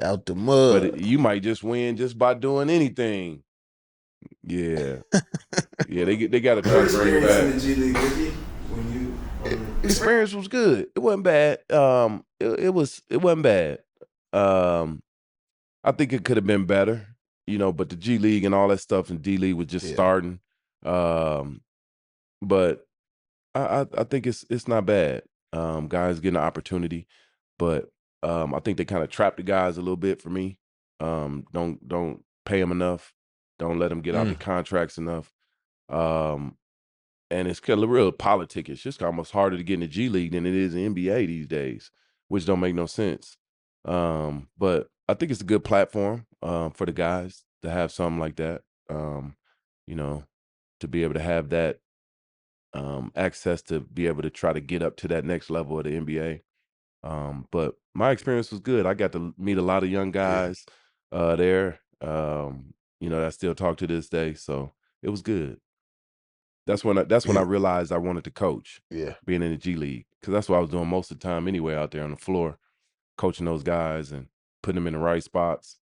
Out the mud. But you might just win just by doing anything. Yeah. They got to try to bring it back. In the G League, Ricky, when you Experience was good. It wasn't bad. It wasn't bad. I think it could have been better, but the G League and all that stuff and D League was just starting. But I think it's not bad. Guys getting an opportunity, but I think they kind of trapped the guys a little bit for me. Don't pay them enough. Don't let them get out the contracts enough. And it's kind of real politic. It's just almost harder to get in the G League than it is in NBA these days, which don't make no sense. But I think it's a good platform for the guys to have something like that. To be able to have that access to be able to try to get up to that next level of the NBA. But my experience was good. I got to meet a lot of young guys there. That I still talk to this day. So it was good. That's when I realized I wanted to coach. Yeah. Being in the G League, because that's what I was doing most of the time anyway, out there on the floor, coaching those guys and putting them in the right spots,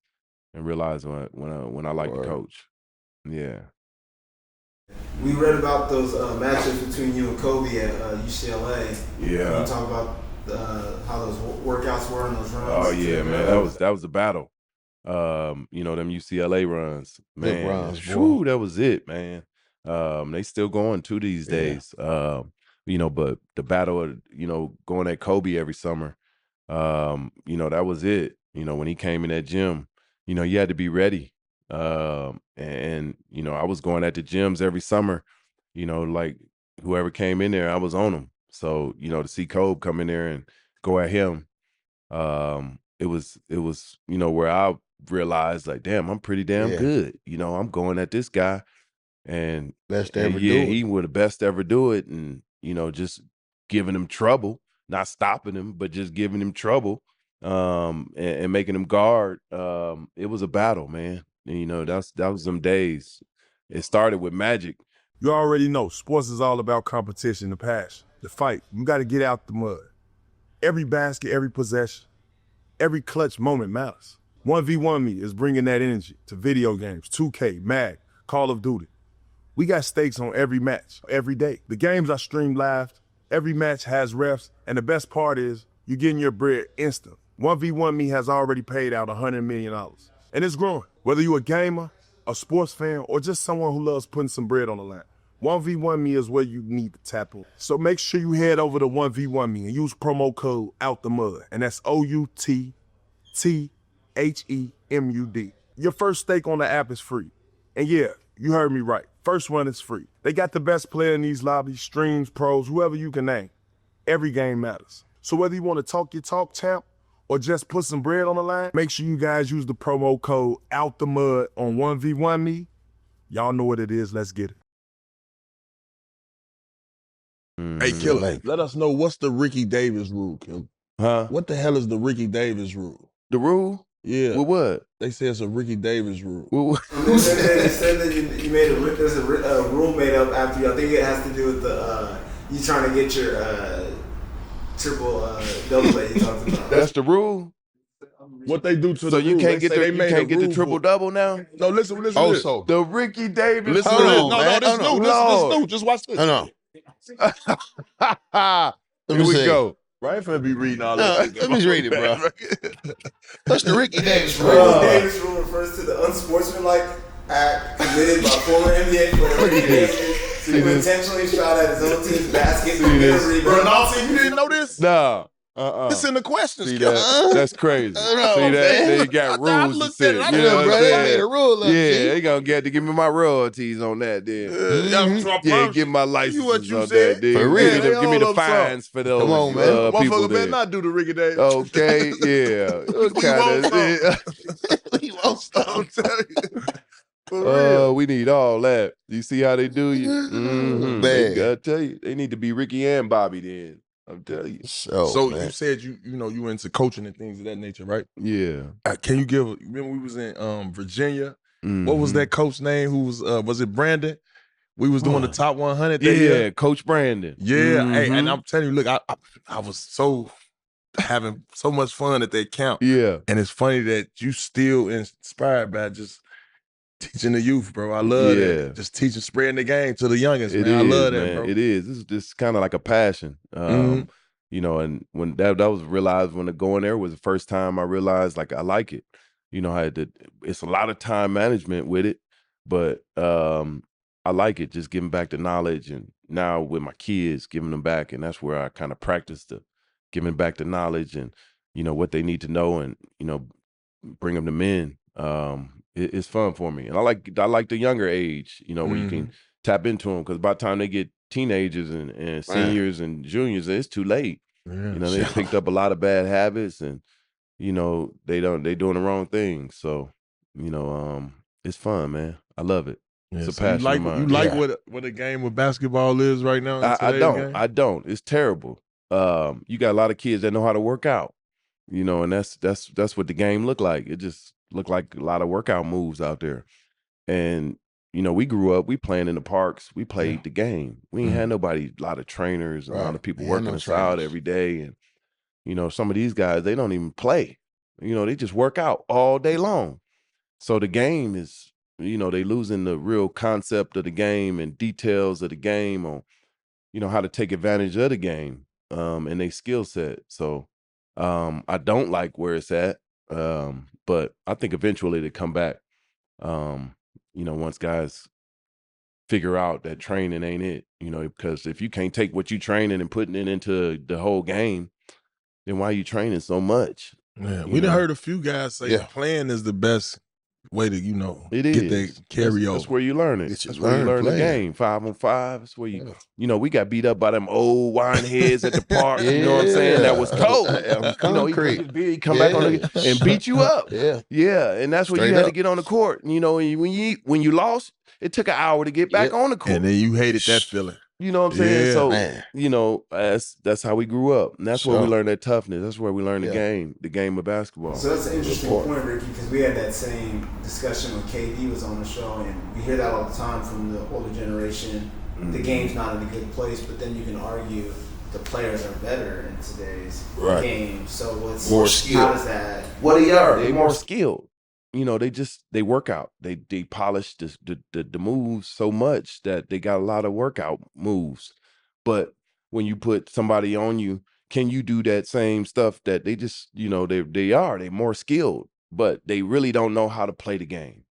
and realizing when I like to coach. Yeah. We read about those matchups between you and Kobe at UCLA. Yeah. Can you talk about how those workouts were and those runs? Oh yeah, man, that was a battle. Them UCLA runs, man. Big runs, Whew, that was it, man. They still going to these days. But the battle of, going at Kobe every summer, That was it. When he came in that gym, you had to be ready. I was going at the gyms every summer, like whoever came in there, I was on them. So, to see Kobe come in there and go at him, it was, where I realized like, damn, I'm pretty damn Yeah. good. I'm going at this guy and Best to ever yeah, do it. he would the best to ever do it. And, just giving him trouble, not stopping him, but just giving him trouble, and making him guard. It was a battle, man. And, that was them days. It started with Magic. You already know sports is all about competition, the passion, the fight. You got to get out the mud. Every basket, every possession, every clutch moment matters. 1v1 Me is bringing that energy to video games, 2K, Mag, Call of Duty. We got stakes on every match, every day. The games are streamed live. Every match has refs, and the best part is you're getting your bread instant. 1v1 Me has already paid out $100 million, and it's growing. Whether you're a gamer, a sports fan, or just someone who loves putting some bread on the line, 1v1 Me is where you need to tap in. So make sure you head over to 1v1 Me and use promo code OUTTHEMUD, and that's OUTTHEMUD. Your first stake on the app is free. And yeah, you heard me right. First one is free. They got the best player in these lobbies, streams, pros, whoever you can name. Every game matters. So whether you want to talk your talk, champ, or just put some bread on the line, make sure you guys use the promo code OUTTHEMUD on 1v1 Me. Y'all know what it is. Let's get it. Hey, Killer, let us know what's the Ricky Davis rule, Killer. Huh? What the hell is the Ricky Davis rule? The rule? Yeah. With what? They say it's a Ricky Davis rule. They said that you made there's a rule made up after you. I think it has to do with the you trying to get your triple double that you talked about. That's the rule? What they do to So the you rule, can't they get say the they made a rule triple book. double now? No, listen. Oh, listen. so The Ricky Davis. Listen Hold to this. on, No, man. this Hold new. on. This new. Just watch this. I know. Here me we see. go. Right, finna be reading all No, this. let me read it, bro. That's the Ricky Davis Ricky rule. Davis rule refers to the unsportsmanlike act committed by former NBA player Ricky Davis who intentionally shot at his own team's basket and made a rebound. Ronaldo, you didn't know this? No. It's in the questions. See Killer. that? That's crazy. No, See that? man. They got I rules to looked set. at it. I You know know what what I'm I'm They saying? made a rule up. Yeah, G. they gonna get to give me my royalties on that then. Yeah, give my license what you on said. that then. For Give real. me the, give me the Hold up, fines for those Come on, man. people Motherfucker better there. not do the Ricky Davis. Okay, yeah. We want We won't stop. I'm telling you. For real. We need all that. You see how they do you? Man. They gotta tell you, they need to be Ricky and Bobby then. I'm telling you. So man. you said you were into coaching and things of that nature, right? Yeah. Can you give? Remember we was in Virginia. What was that coach name? Who was it? Brandon. We was doing the top 100. That Yeah, year. Coach Brandon. Yeah. Hey, and I'm telling you, look, I was so having so much fun at that camp. Yeah. And it's funny that you still inspired by just teaching the youth, bro. I love that. Just teaching, spreading the game to the youngest, man. I love that, bro. It is. This is just kind of like a passion. And when that was realized when going there was the first time I realized like I like it. It's a lot of time management with it, but I like it, just giving back the knowledge, and now with my kids, giving them back, and that's where I kind of practice the giving back the knowledge and what they need to know, and bring them to men. It's fun for me, and I like the younger age, where you can tap into them, because by the time they get teenagers and seniors and juniors, it's too late. They picked up a lot of bad habits, and they doing the wrong things. So it's fun, man. I love it. It's a passion of mine. You like what a game of basketball is right now? I don't. It's terrible. You got a lot of kids that know how to work out, and that's what the game looked like. It just looked like a lot of workout moves out there. And we grew up, we playing in the parks, we played the game. We ain't had nobody, a lot of trainers, and a lot of people working us out every day. And some of these guys, they don't even play. They just work out all day long. So the game is, they losing the real concept of the game and details of the game on, how to take advantage of the game, and their skill set. So I don't like where it's at, but I think eventually they come back. Once guys figure out that training ain't it, because if you can't take what you training and putting it into the whole game, then why are you training so much? Yeah, we done heard a few guys say playing is the best way to, It get their is. carry over. That's where you learn it. That's where you learn the game. 5-on-5. That's where we got beat up by them old wine heads at the park. You know what I'm saying? That was cold. He come back on and beat you up. Yeah. And that's where you had to get on the court. And, when you lost, it took an hour to get back on the court. And then you hated that feeling. You know what I'm saying? Yeah. So, that's how we grew up. And that's where we learned that toughness. That's where we learned the game of basketball. So that's an interesting point, Ricky, because we had that same discussion when KD was on the show, and we hear that all the time from the older generation. The game's not in a good place, but then you can argue the players are better in today's game. So what's more skilled? How does that? What are They're more skilled. They work out. They polish the moves so much that they got a lot of workout moves. But when you put somebody on you, can you do that same stuff that they just, they're more skilled, but they really don't know how to play the game.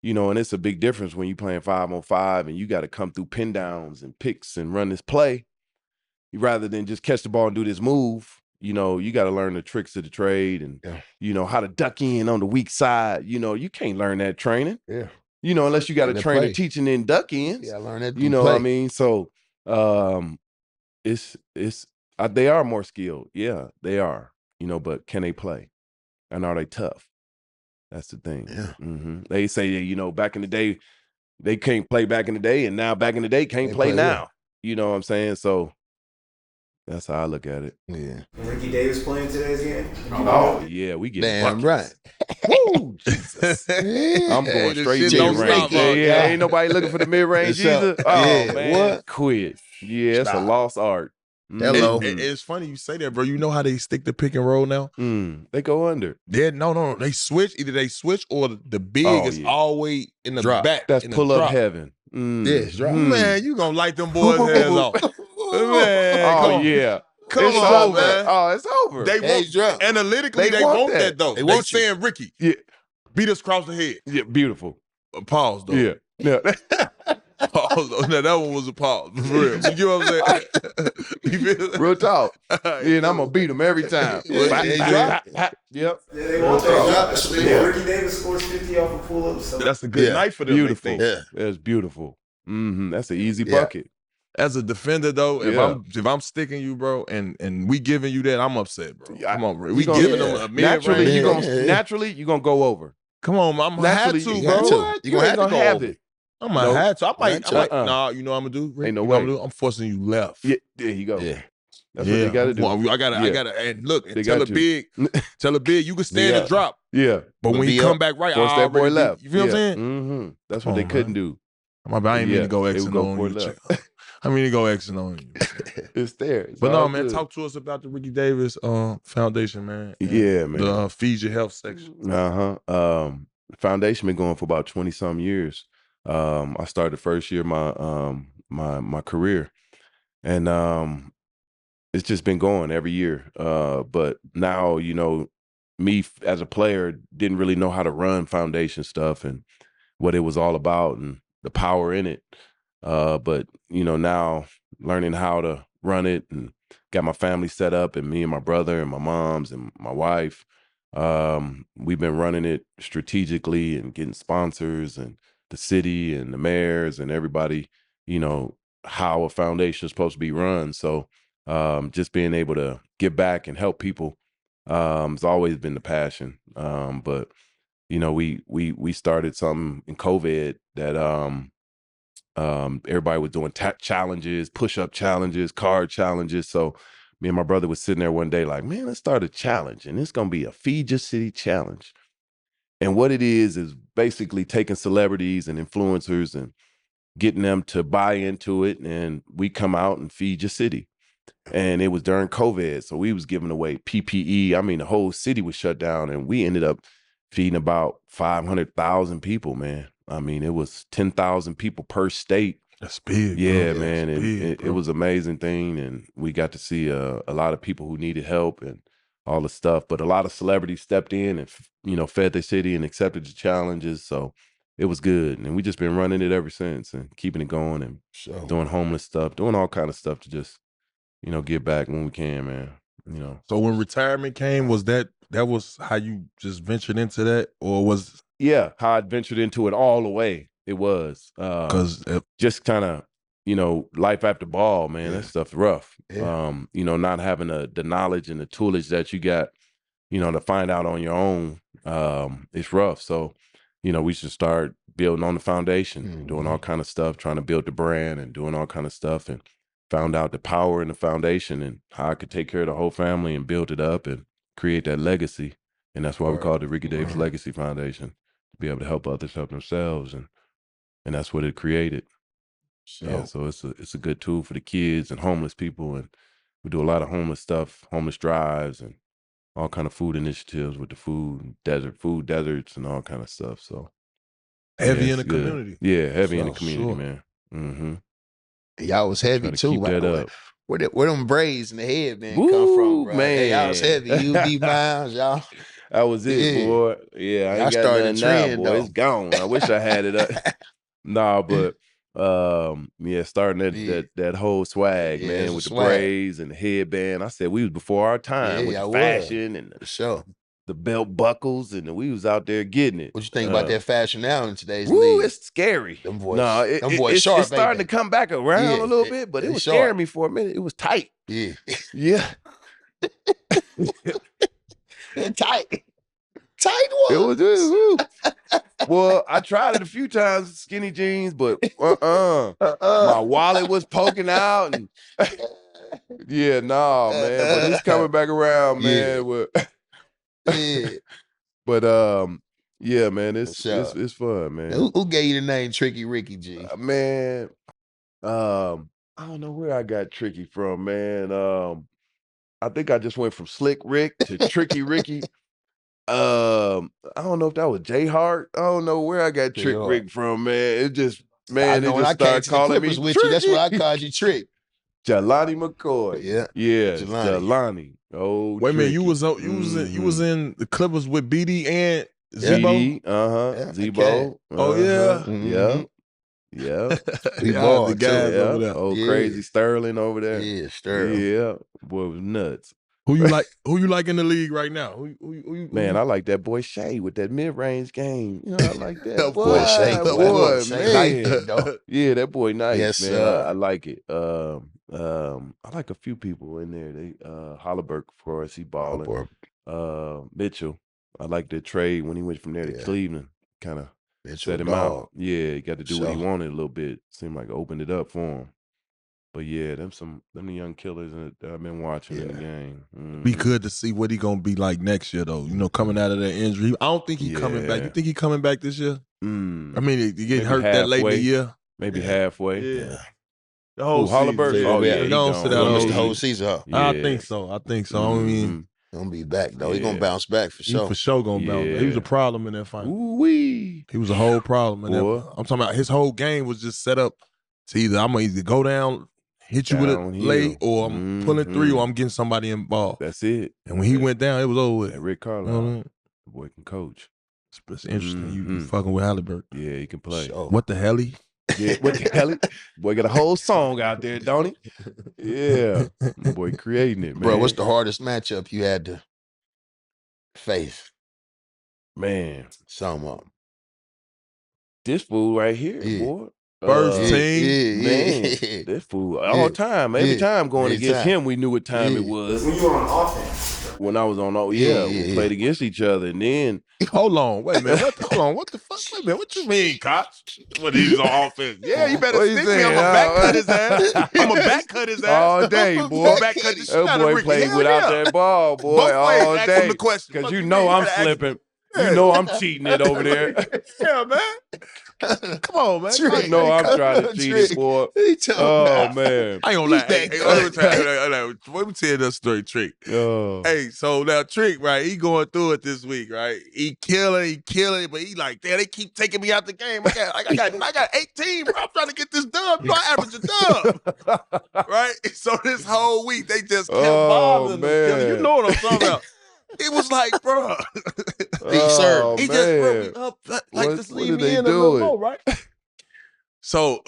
And it's a big difference when you're playing 5-on-5 and you got to come through pin downs and picks and run this play rather than just catch the ball and do this move. You got to learn the tricks of the trade and, how to duck in on the weak side. You can't learn that training. Yeah. Unless you got a trainer teaching in duck ins. Yeah, learn that. What I mean? So they are more skilled. Yeah, they are. But can they play? And are they tough? That's the thing. Yeah. They say, back in the day, they can't play back in the day, and now back in the day can't play now. You know what I'm saying? So that's how I look at it. Yeah. Ricky Davis playing today's game? Oh, yeah, we get damn right. Woo, Jesus. I'm going straight to the range. Yeah, ain't nobody looking for the mid-range either. Oh, man. What? Quit. Yeah, it's a lost art. Hello. It's funny you say that, bro. You know how they stick the pick and roll now? They go under. No. They switch. Either they switch or the big is always in the back. That's pull-up heaven. Yes, drop. Man, you gonna light them boys' heads off. Man, yeah. Come it's on, over. man. Oh, it's over. They want, analytically, they want that, though. They want saying, Ricky, beat us across the head. Yeah, beautiful. Pause, though. Yeah. Pause, though. Now, that one was a pause. For real. You know what I'm saying? You feel that? Real talk. And I'm going to beat them every time. Yep. Yeah, they want that. Ricky Davis scores 50 off a pull-up. So. That's a good night for them. Beautiful. That's beautiful. That's an easy bucket. As a defender, though, if I'm sticking you, bro, and we giving you that, I'm upset, bro. Come on, bro. We giving them a mid-range. Naturally, you're going to go over. Come on, I'm going to have to, bro. You're going to have it. I'm going to have to. I might, nah, you know what I'm going to do? Rick? Ain't no way. I'm forcing you left. Yeah, there you go. Yeah. That's what they got to do. Well, I gotta, and look, and tell a big, you can stand the drop. Yeah. But when you come back right, force that boy left. You feel what I'm saying? That's what they couldn't do. I ain't mean to go Xing on you. I mean to go Xing on you. It's there. But no, man, talk to us about the Ricky Davis Foundation, man. Yeah, man. The Feed Your Health section. Foundation been going for about 20-some years. I started the first year of my career. And it's just been going every year. But now, me as a player didn't really know how to run foundation stuff and what it was all about and the power in it. But now learning how to run it and got my family set up and me and my brother and my moms and my wife, we've been running it strategically and getting sponsors and the city and the mayors and everybody, how a foundation is supposed to be run. So just being able to give back and help people has always been the passion. But we started something in COVID that everybody was doing challenges, push-up challenges, card challenges. So me and my brother was sitting there one day like, man, let's start a challenge. And it's going to be a Feed Your City challenge. And what it is basically taking celebrities and influencers and getting them to buy into it. And we come out and feed your city. And it was during COVID. So we was giving away PPE. I mean, the whole city was shut down. And we ended up feeding about 500,000 people, man. I mean, it was 10,000 people per state. That's big. Yeah, man. It was an amazing thing. And we got to see a lot of people who needed help and all the stuff. But a lot of celebrities stepped in and, fed their city and accepted the challenges. So it was good. And we just been running it ever since and keeping it going and doing homeless stuff, doing all kind of stuff to just, give back when we can, man. You know. So when retirement came, was that was how you just ventured into that, or was how I ventured into it all the way. It was because just kind of, you know, life after ball, man. That stuff's rough. Yeah. You know, not having the knowledge and the toolage that you got, you know, to find out on your own, it's rough. So, you know, we should start building on the foundation, doing all kind of stuff, trying to build the brand and doing all kind of stuff, and found out the power in the foundation and how I could take care of the whole family and build it up and create that legacy. And that's why we call it the Ricky Davis Legacy Foundation, to be able to help others help themselves. And that's what it created. Yeah, so it's a good tool for the kids and homeless people. And we do a lot of homeless stuff, homeless drives and all kind of food initiatives with the food deserts and all kind of stuff. So heavy in it's the good. community. Yeah, heavy in the community, man. Mm-hmm. Y'all was heavy Try to too. keep that up. Where them braids in the head, man, come from, bro? Man. Hey, y'all was heavy. UD Miles, y'all. That was it, boy. Yeah, I Y'all ain't got started nothing the now, trend, boy. though. It's gone. I wish I had it up. Nah, but starting that whole swag, Yeah, man, it's a with the swag. braids and the headband. I said we was before our time with the y'all fashion and For sure. the belt buckles, and we was out there getting it. What you think about that fashion now in today's Woo, league? it's scary. Them boys, No, them boys sharp, it's starting ain't to come back around Yeah, a little bit, but they it was sharp. scaring me for a minute. It was tight. they? Yeah. Yeah. Tight. Tight one. It was well, I tried it a few times, skinny jeans, but my wallet was poking out, and man. But it's coming back around, man. Yeah. But yeah, man, it's fun, man. Who gave you the name Tricky Ricky G? Man, I don't know where I got Tricky from, man. I think I just went from Slick Rick to Tricky Ricky. I don't know if that was J Hart. I don't know where I got Trick Rick from, man. It just, man, they just started calling me with Tricky. you. That's why I called you Trick. Jelani McCoy. Yeah. Jelani. Oh, wait a minute, Tricky. you was in the Clippers with BD and Zebo. BD, Zebo. Okay. Oh yeah, Yeah. Yeah. We Yeah, ball, the guys too. over there. Oh, Yeah. crazy Sterling over there. Yeah, Sterling. Yeah. Boy, it was nuts. Who you like? Who you like in the league right now? Who Man, I like that boy Shea with that mid-range game. You know, I like that. That boy Shea, Boy, boy, man. Shea, though. Yeah, that boy nice, Yes, man. sir. I like it. I like a few people in there. They Hollerberg, of course, he balling. Mitchell. I like the trade when he went from there to Cleveland. Kind of set him out. Yeah, he got to do what he wanted a little bit. Seemed like it opened it up for him. But yeah, them the young killers that I've been watching in the game. Be good to see what he gonna be like next year, though. You know, coming out of that injury, I don't think he coming back. You think he coming back this year? I mean, he get hurt that late in the year. Maybe halfway. Yeah. The whole Hollerberg. season. Oh yeah, he gonna sit out the whole season, huh? Yeah. I think so. I mean, Gonna be back though. He gonna bounce back for sure. he for sure gonna bounce back. He was a problem in that final. Ooh-wee. He was a whole problem in that. I'm talking about his whole game was just set up to I'm gonna either go down, hit you with it Downhill. late, or I'm pulling three, or I'm getting somebody involved. That's it. And when he went down, it was over with. That Rick Carlisle, You know what I mean? the boy can coach. It's interesting. You fucking with Halliburton. Yeah, he can play. What the hell? Yeah, what the hell? Boy got a whole song out there, don't he? Yeah. Boy creating it, man. Bro, what's the hardest matchup you had to face? Man, Some of them. this fool right here, boy. First team. Man, this fool all time. Every time going against him, we knew what time it was. When you were on offense. When I was on, we played against each other, and then Hold on, wait a minute. Hold on, what the fuck? Wait a minute, what you mean, cops? When he's on offense? Yeah, you better What you stick me. saying? I'm gonna back cut his ass. I'm gonna back cut his ass all day, boy. Back cut the shit That out of boy Ricky. played Hell without yeah. that ball, boy, Both ways, all ask day. him the question. Because Fuck you you know mean? I'm You better ask slipping. You know I'm cheating it over there. Yeah, man. Come on, man. You know I'm trying to cheat it, boy. Oh, man. I ain't gonna lie. Hey, let me tell you that story, Trick. Oh. Hey, so now Trick, right? He going through it this week, right? He killing, but he like, damn, they keep taking me out the game. I got 18, bro. I'm trying to get this dub. You I average a dub, right? So this whole week they just kept bothering him. You know what I'm talking about? It was like, bro. He He just bro, like, just leave me in a little more, right? So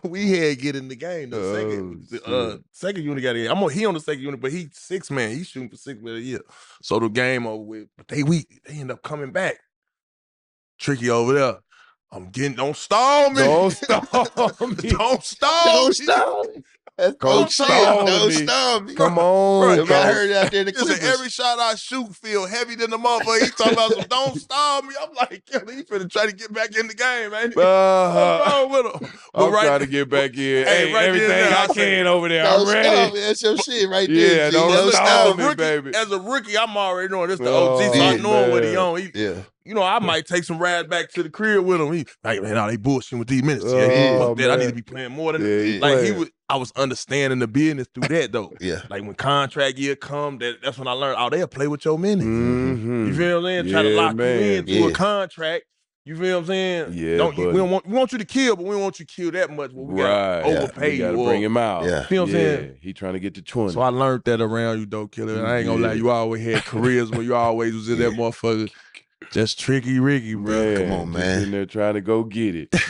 we had get in the game. The second unit got in. He on the second unit, but he 6 man. He's shooting for 6 man a year. So the game over with. But they end up coming back. Tricky over there. Don't stall me. Don't stall me. Don't stall Don't me. stall me. That's Don't Coach stall Don't me. stall me. Come on, Bro, I heard it out there in the Listen, Clippers. every shot I shoot feel heavy than the motherfucker. He talking about some don't stall me. I'm like, he finna try to get back in the game, man. What's wrong with him? I'm trying to get back in. Hey, right everything there, I I say, can over there. Don't I'm ready. stall me. That's your shit right there. Yeah, G. don't stall me, rookie, baby. As a rookie, I'm already knowing this the OG, so I Oh, know what he man. on. Yeah. You know, I might take some rides back to the crib with him. He like, man, they bullshitting with these minutes. Oh, Fuck that. I man. need to be playing more than Yeah, that. I was understanding the business through that though. Yeah. Like when contract year come, that's when I learned, they'll play with your minutes. Mm-hmm. You feel what I'm saying? Try to lock you into a contract. You feel what I'm saying? Yeah, we want you to kill, but we don't want you to kill that much. But we gotta overpay you. You gotta bring him out. Yeah. Feel what I'm saying? He trying to get to 20. So I learned that around you, dope killer. And I ain't gonna lie, you always had careers where you always was in that motherfucker. Just tricky Ricky, bro. Man, Come on, man. Just in there trying to go get it. For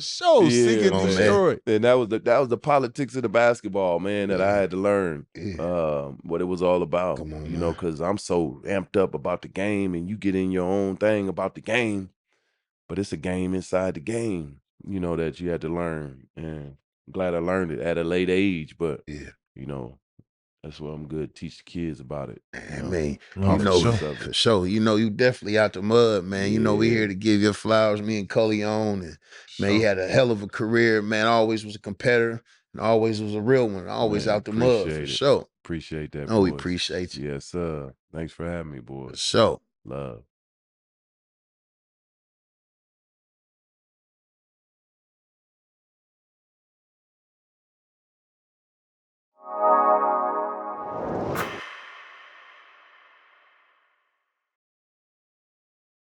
sure. Sick and destroyed. And that was the politics of the basketball, man, that I had to learn what it was all about. Come on, you know, because I'm so amped up about the game, and you get in your own thing about the game, but it's a game inside the game, you know, that you had to learn. And I'm glad I learned it at a late age, but you know, that's what I'm good. Teach the kids about it. I mean, for sure. You know, you definitely out the mud, man. You know, we here to give you flowers, me and Cullion. And man, you had a hell of a career, man. Always was a competitor and always was a real one. Always out the mud, for sure. Appreciate that. Oh, we appreciate you. Yes, sir. Thanks for having me, boys. For sure. Love.